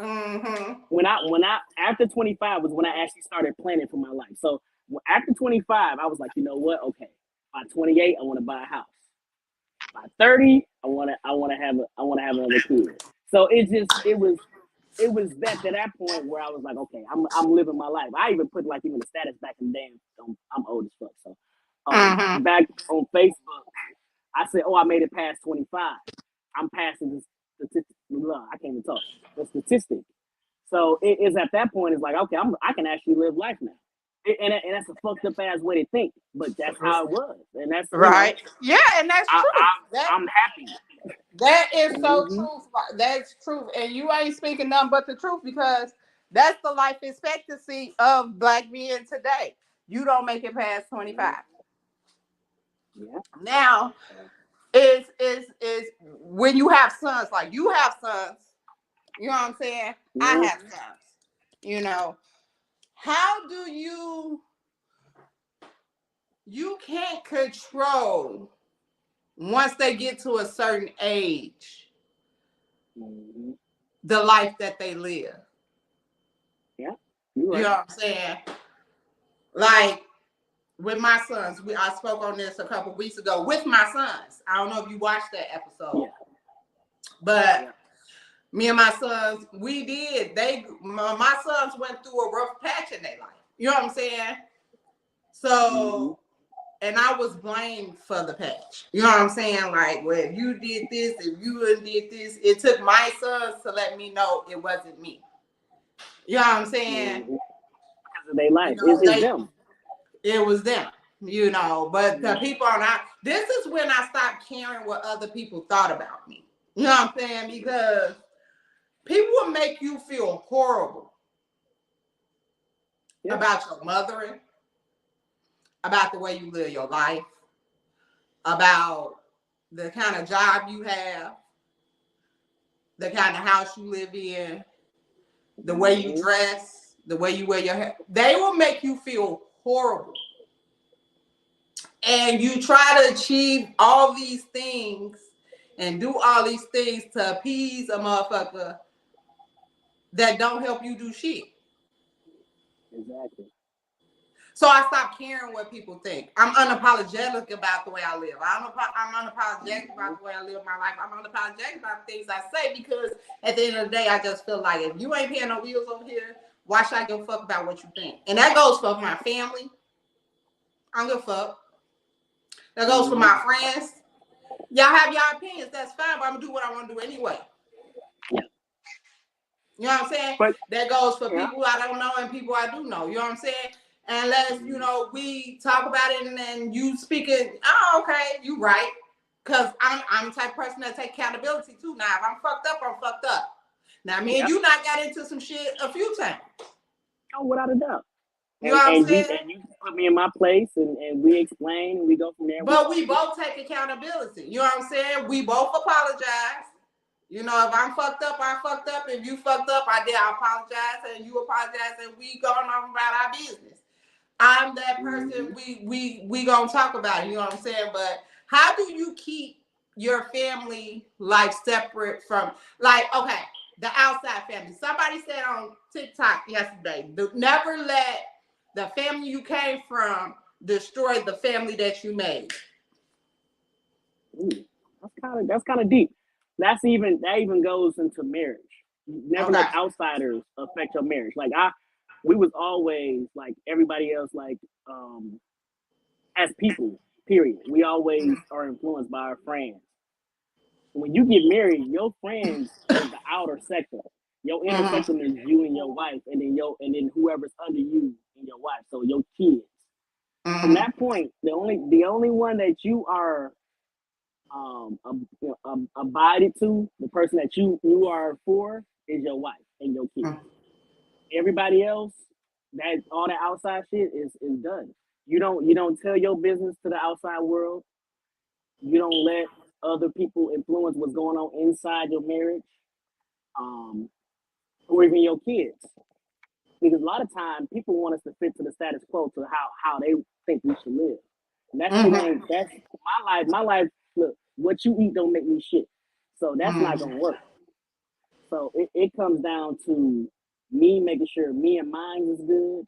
Mm-hmm. When I after 25 was when I actually started planning for my life. So after 25, I was like, you know what? Okay, by 28, I want to buy a house. By 30, I want to have another kid. So it was that point where I was like, okay, I'm living my life. I even put like even the status back in the damn. I'm old as fuck. So Mm-hmm. back on Facebook, I said, oh, I made it past 25. I'm passing this statistic. I can't even talk. The statistic. So it is at that point, it's like, okay, I can actually live life now. And that's a fucked up ass way to think, but that's how it was. And that's, Right. Yeah, and that's true. I'm happy. That is so Mm-hmm. true. That's true. And you ain't speaking nothing but the truth because that's the life expectancy of black men today. You don't make it past 25. Yeah. Now, is when you have sons, like you have sons, you know what I'm saying? Mm-hmm. I have sons. You know, how do you can't control once they get to a certain age Mm-hmm. the life that they live. Yeah. You're right. You know what I'm saying? Like with my sons, I spoke on this a couple weeks ago with my sons. I don't know if you watched that episode, but me and my sons, we did. My sons went through a rough patch in their life. You know what I'm saying? So, and I was blamed for the patch. You know what I'm saying? Like, well, if you did this, if you did this, it took my sons to let me know it wasn't me. You know what I'm saying? Because of their life, it's them. It was them, you know. But the people are not. This is when I stopped caring what other people thought about me. You know what I'm saying? Because people will make you feel horrible about your mothering, about the way you live your life, about the kind of job you have, the kind of house you live in, the way you dress, the way you wear your hair. They will make you feel horrible. And you try to achieve all these things and do all these things to appease a motherfucker that don't help you do shit. Exactly. So I stopped caring what people think. I'm unapologetic about the way I live. I'm unapologetic about the way I live my life. I'm unapologetic about the things I say because at the end of the day, I just feel like if you ain't paying no bills over here, why should I give a fuck about what you think? And that goes for my family. I don't give a fuck. That goes for my friends. Y'all have y'all opinions. That's fine, but I'm going to do what I want to do anyway. You know what I'm saying? But that goes for people I don't know and people I do know. You know what I'm saying? Unless, you know, we talk about it and then you speaking, oh, okay, you right. Because I'm the type of person that take accountability too. Now, if I'm fucked up, I'm fucked up. Now, me and you not got into some shit a few times. Oh, without a doubt. You know what I'm saying? And you put me in my place and we explain and we go from there. But we both take accountability. You know what I'm saying? We both apologize. You know, if I'm fucked up, I fucked up. If you fucked up, I apologize, and you apologize, and we going on about our business. I'm that person. We gonna talk about it. You know what I'm saying? But how do you keep your family life separate from, like, okay, the outside family? Somebody said on TikTok yesterday, never let the family you came from destroy the family that you made. Ooh, that's kind of deep. That even goes into marriage. Never let outsiders affect your marriage. Like we was always like everybody else, like as people, period. We always are influenced by our friends. When you get married, your friends is the outer sector. Your inner sector is you and your wife, and then whoever's under you and your wife. So your kids. From that point, the only one that you are abided to, the person that you are for, is your wife and your kids. Everybody else, that all the outside shit is done. You don't tell your business to the outside world. You don't let other people influence what's going on inside your marriage. or even your kids. Because a lot of times people want us to fit to the status quo to how they think we should live. And that shit ain't, that's my life. My life, look, what you eat don't make me shit. So that's not gonna work. So it comes down to me making sure me and mine is good.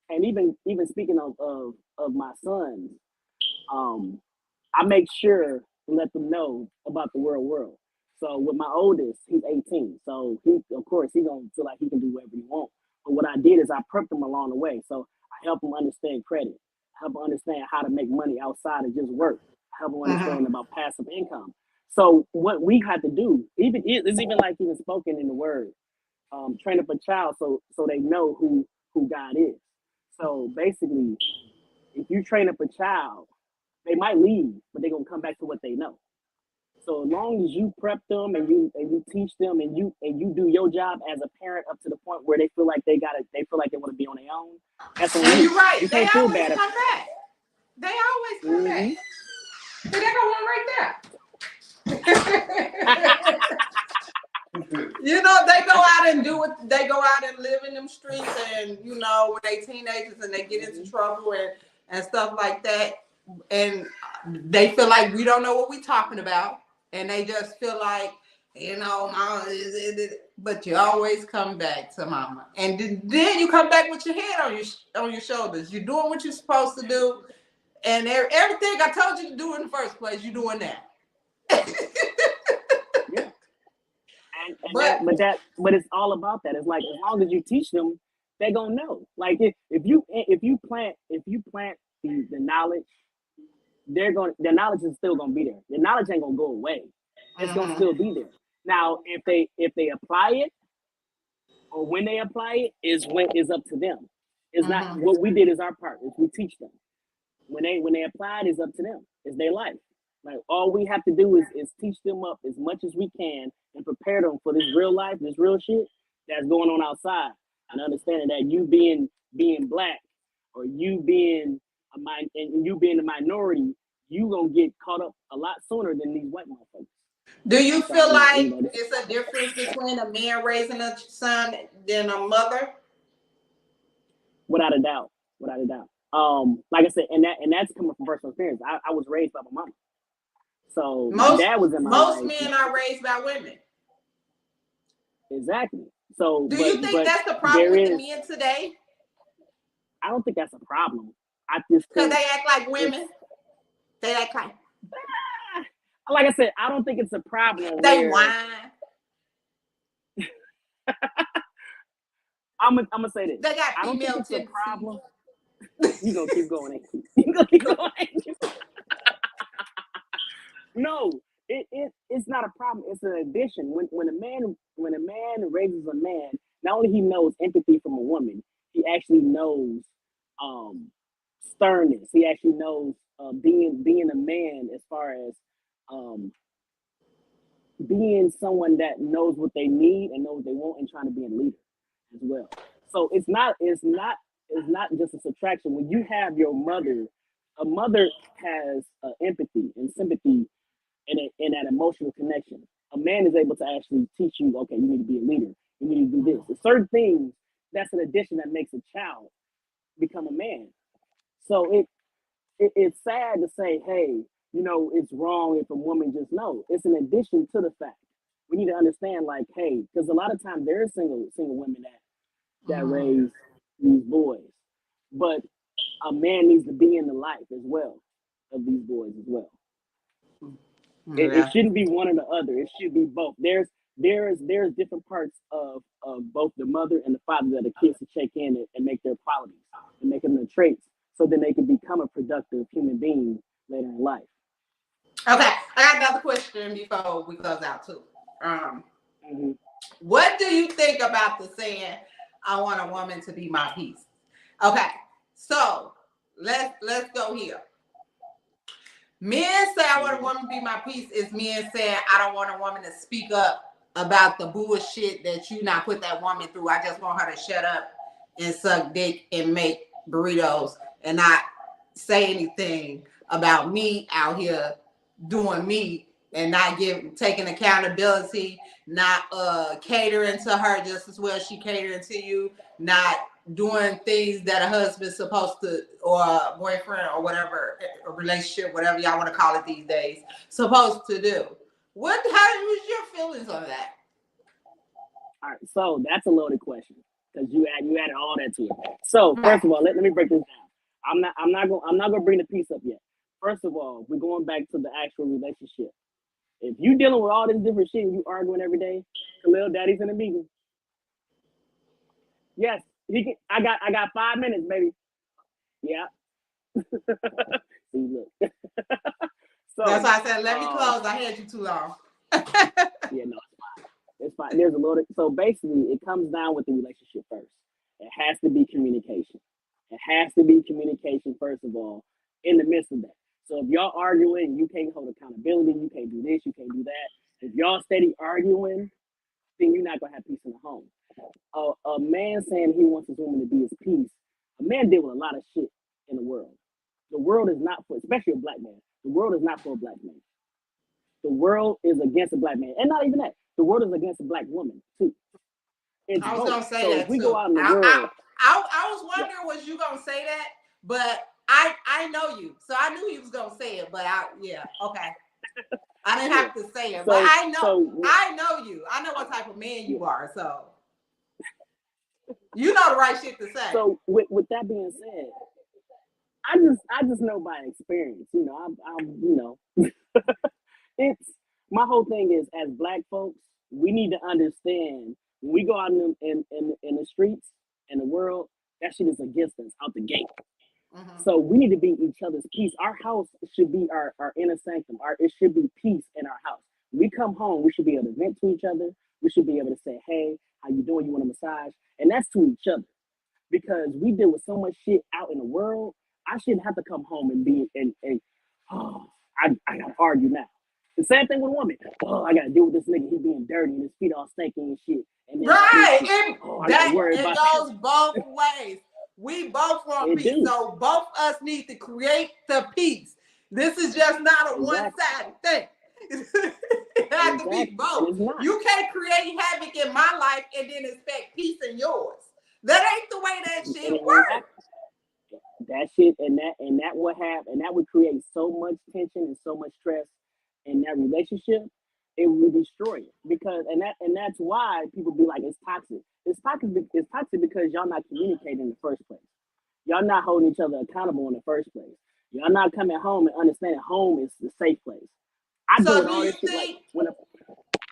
And even speaking of my sons, I make sure to let them know about the real world. So with my oldest, he's 18. So he, of course, he gonna feel like he can do whatever he wants. But what I did is I prepped him along the way. So I help him understand credit. I help him understand how to make money outside of just work. I help him understand about passive income. So what we had to do, even it's even like even spoken in the word, train up a child so they know who God is. So basically, if you train up a child, they might leave, but they're gonna come back to what they know. So as long as you prep them and you teach them and you do your job as a parent up to the point where they feel like they feel like they want to be on their own. That's on And you. you're right. You They can't feel always bad. come back. They always come back. See, they got one right there. You know, they go out and do it. They go out and live in them streets, and you know, when they teenagers and they get into trouble and stuff like that, and they feel like we don't know what we're talking about, and they just feel like, you know, mama, but you always come back to mama, and then you come back with your head on your shoulders. You're doing what you're supposed to do, and everything I told you to do in the first place, you're doing that. Yeah. But it's all about that. It's like as long as you teach them, they're gonna know. Like if you plant the knowledge, the knowledge is still gonna be there. The knowledge ain't gonna go away. It's gonna still be there. Now if they apply it or when they apply it is up to them. It's not what we did is our part, is we teach them. When they apply it is up to them. It's their life. Like all we have to do is teach them up as much as we can and prepare them for this real life, this real shit that's going on outside, and understanding that you being black or you being a minority, you gonna get caught up a lot sooner than these white motherfuckers. Do you feel like it's a difference between a man raising a son than a mother? Without a doubt. Like I said, and that's coming from personal experience. I was raised by my mom. So my dad was in my life. Most men are raised by women. Exactly. So do you think that's the problem with the men today? I don't think that's a problem. I just because they act like women. They act like I said, I don't think it's a problem. They whine. I'm gonna say this. They got I don't think female it's a problem. tendencies. You gonna keep going. You gonna keep going. No, it's not a problem. It's an addition. When a man raises a man, not only he knows empathy from a woman, he actually knows sternness. He actually knows being a man as far as being someone that knows what they need and knows what they want and trying to be a leader as well. So it's not just a subtraction. When you have your mother, a mother has empathy and sympathy and that emotional connection. A man is able to actually teach you, okay, you need to be a leader. You need to do this. There's certain things, that's an addition that makes a child become a man. So it's sad to say, hey, it's wrong if a woman just knows. It's an addition to the fact. We need to understand, like, hey, because a lot of times there are single women that raise these boys. But a man needs to be in the life as well of these boys as well. It shouldn't be one or the other. It should be both. There's different parts of both the mother and the father that the kids to check in and make their qualities and make them their traits, so then they can become a productive human being later in life. Okay, I got another question before we close out too. What do you think about the saying, "I want a woman to be my piece"? Okay, so let's go here. Men say I want a woman to be my piece is men saying I don't want a woman to speak up about the bullshit that you not put that woman through. I just want her to shut up and suck dick and make burritos and not say anything about me out here doing me and not taking accountability, not catering to her just as well as she catering to you, not doing things that a husband's supposed to, or a boyfriend or whatever, a relationship, whatever y'all want to call it these days, supposed to do. How was your feelings on that? All right, so that's a loaded question because you added all that to it. So first of all, let me break this down. I'm not gonna bring the piece up yet. First of all, we're going back to the actual relationship. If you dealing with all this different shit and you arguing every day, Khalil, daddy's in a meeting. Yes, he can. I got 5 minutes, baby. Yeah. See, look. So that's why I said, let me close. I had you too long. Yeah, no, it's fine. There's a loaded. So basically, it comes down with the relationship first. It has to be communication. It has to be communication first of all in the midst of that. So if y'all arguing, you can't hold accountability. You can't do this. You can't do that. If y'all steady arguing, then you're not gonna have peace in the home. A man saying he wants his woman to be his peace. A man deal with a lot of shit in the world. The world is not for, especially a black man. The world is not for a black man. The world is against a black man, and not even that. The world is against a black woman too. I was gonna say that we too. Go out in the world. I was wondering, was you gonna say that? But I know you, so I knew you was gonna say it. But okay. I didn't have to say it, but I know you. I know what type of man you are, so you know the right shit to say. So with that being said, I just know by experience. You know, I'm it's my whole thing is as black folks, we need to understand when we go out in the streets in the world, that shit is against us out the gate. Mm-hmm. So we need to be each other's peace. Our house should be our inner sanctum. It should be peace in our house. When we come home, we should be able to vent to each other. We should be able to say, hey, how you doing? You want a massage? And that's to each other. Because we deal with so much shit out in the world. I shouldn't have to come home and be I gotta argue now. The same thing with a woman. Oh, I gotta deal with this nigga. He being dirty and his feet all stinking and shit. And then it goes both ways. We both want peace, so both us need to create the peace. This is just not a one-sided thing. It has to be both. You can't create havoc in my life and then expect peace in yours. That ain't the way that shit works. That shit and that would create so much tension and so much stress in that relationship. It would destroy it because that's why people be like, it's toxic. It's toxic because y'all not communicating in the first place. Y'all not holding each other accountable in the first place. Y'all not coming home and understanding home is the safe place.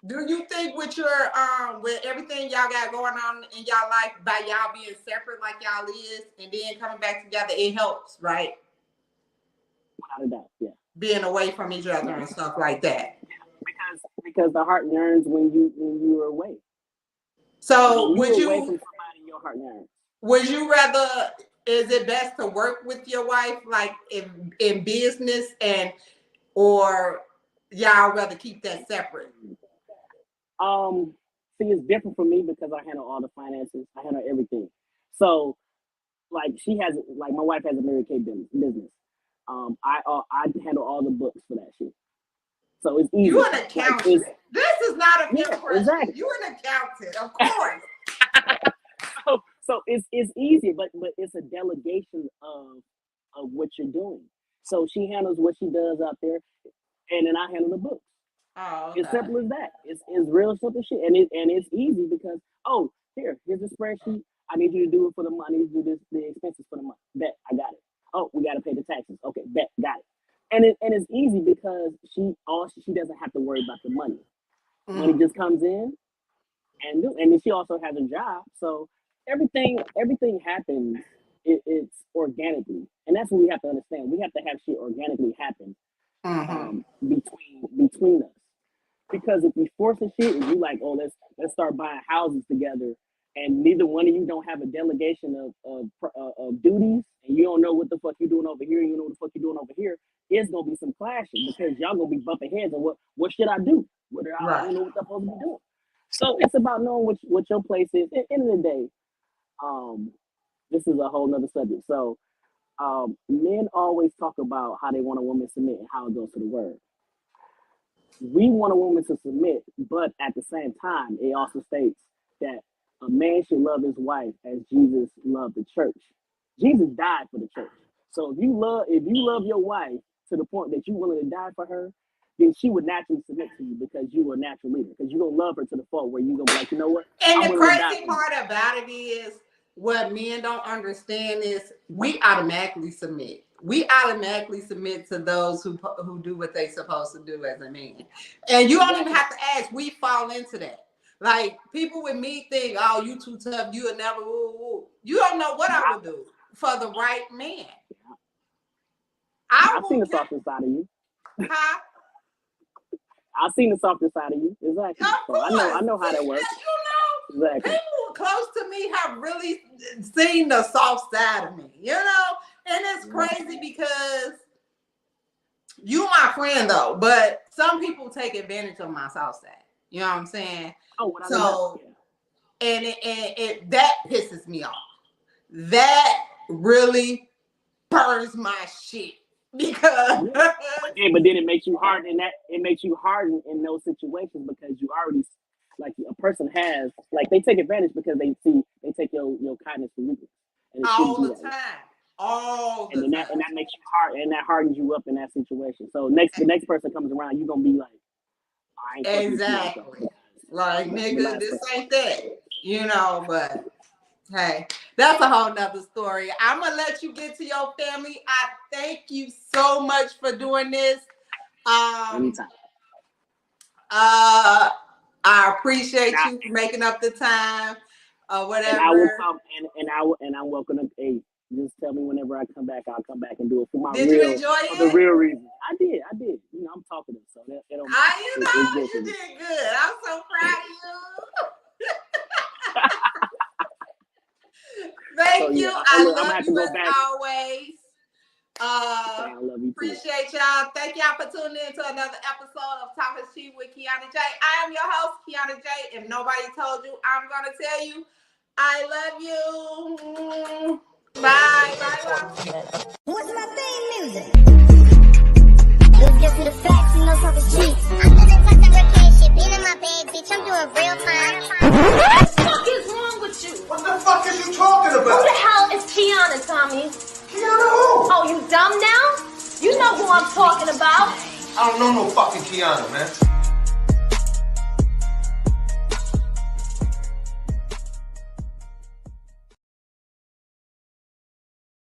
Do you think with your with everything y'all got going on in y'all life, by y'all being separate like y'all is, and then coming back together, it helps, right? Without a doubt, yeah. Being away from each other and stuff like that. Because the heart yearns when you are away. So would you away from somebody, your heart yearns. Would you rather? Is it best to work with your wife, like in business, or y'all rather keep that separate? See, it's different for me because I handle all the finances. I handle everything. So, like my wife has a Mary Kay business. I handle all the books for that shit. So it's easy. You're an accountant. This is not a fair question. Exactly. You're an accountant, of course. So it's easy, but it's a delegation of what you're doing. So she handles what she does out there, and then I handle the books. Oh, okay. It's simple as that. It's real simple shit, and it's easy because here's a spreadsheet. I need you to do it for the money. I need you to do the expenses for the month. Bet I got it. Oh, we got to pay the taxes. Okay, bet got it. And it's easy because she doesn't have to worry about the money. Mm. Money just comes in, and then she also has a job, so everything happens. It's organically, and that's what we have to understand. We have to have shit organically happen between us. Because if you force a shit and you like, let's start buying houses together, and neither one of you don't have a delegation of duties, and you don't know what the fuck you're doing over here, and you know what the fuck you're doing over here, it's gonna be some clashing because y'all gonna be bumping heads on what should I do? I don't know what I'm supposed to be doing. So it's about knowing what your place is. At the end of the day, this is a whole nother subject. So men always talk about how they want a woman to submit and how it goes to the word. we want a woman to submit, but at the same time, it also states that a man should love his wife as Jesus loved the church. Jesus died for the church. So if you love your wife to the point that you're willing to die for her, then she would naturally submit to you because you were a natural leader. Because you're gonna love her to the point where you're gonna be like, you know what? And the crazy part about it is what men don't understand is we automatically submit. We automatically submit to those who do what they're supposed to do as a man. And you don't even have to ask. We fall into that. Like, people with me think, oh, you too tough. You will never, woo. You don't know what I would do for the right man. I've seen the softer side of you. Huh? I've seen the softer side of you. Exactly. So I know how that works. You know, exactly. People close to me have really seen the soft side of me, you know? And it's crazy because you my friend though, but some people take advantage of my soft side. You know what I'm saying? So, and it that pisses me off. That really burns my shit because. But then it makes you harden it makes you harden in those situations because you already like a person has like they take advantage because they take your kindness for weakness. All the time. And that makes you hard, and that hardens you up in that situation. So the next person comes around, you're gonna be like, I ain't exactly. Like, nigga, this ain't that, you know. But hey, that's a whole nother story. I'm gonna let you get to your family. I thank you so much for doing this. Anytime. I appreciate you for making up the time or whatever. And I will come and I'm welcome to. Hey, just tell me whenever I come back. I'll come back and do it for my Did you enjoy it? The real reason. I did. You know, I'm talkative, so that you did good. I'm so proud of you. Thank you. I love you as always. I love you too. Appreciate y'all. Thank y'all for tuning in to another episode of Talk is Cheap with Kianna J. I am your host, Kianna J. If nobody told you, I'm gonna tell you, I love you. Bye. What's my theme music? Let's get to the facts and let's talk is cheap. I'm living fucking recreation shit, being in my bag, bitch. I'm doing real time. What the fuck is wrong with you? What the fuck is you talking Who about? the hell is Kianna, Tommy? Kianna who? Oh, you dumb now? You know who I'm talking about. I don't know no fucking Kianna, man.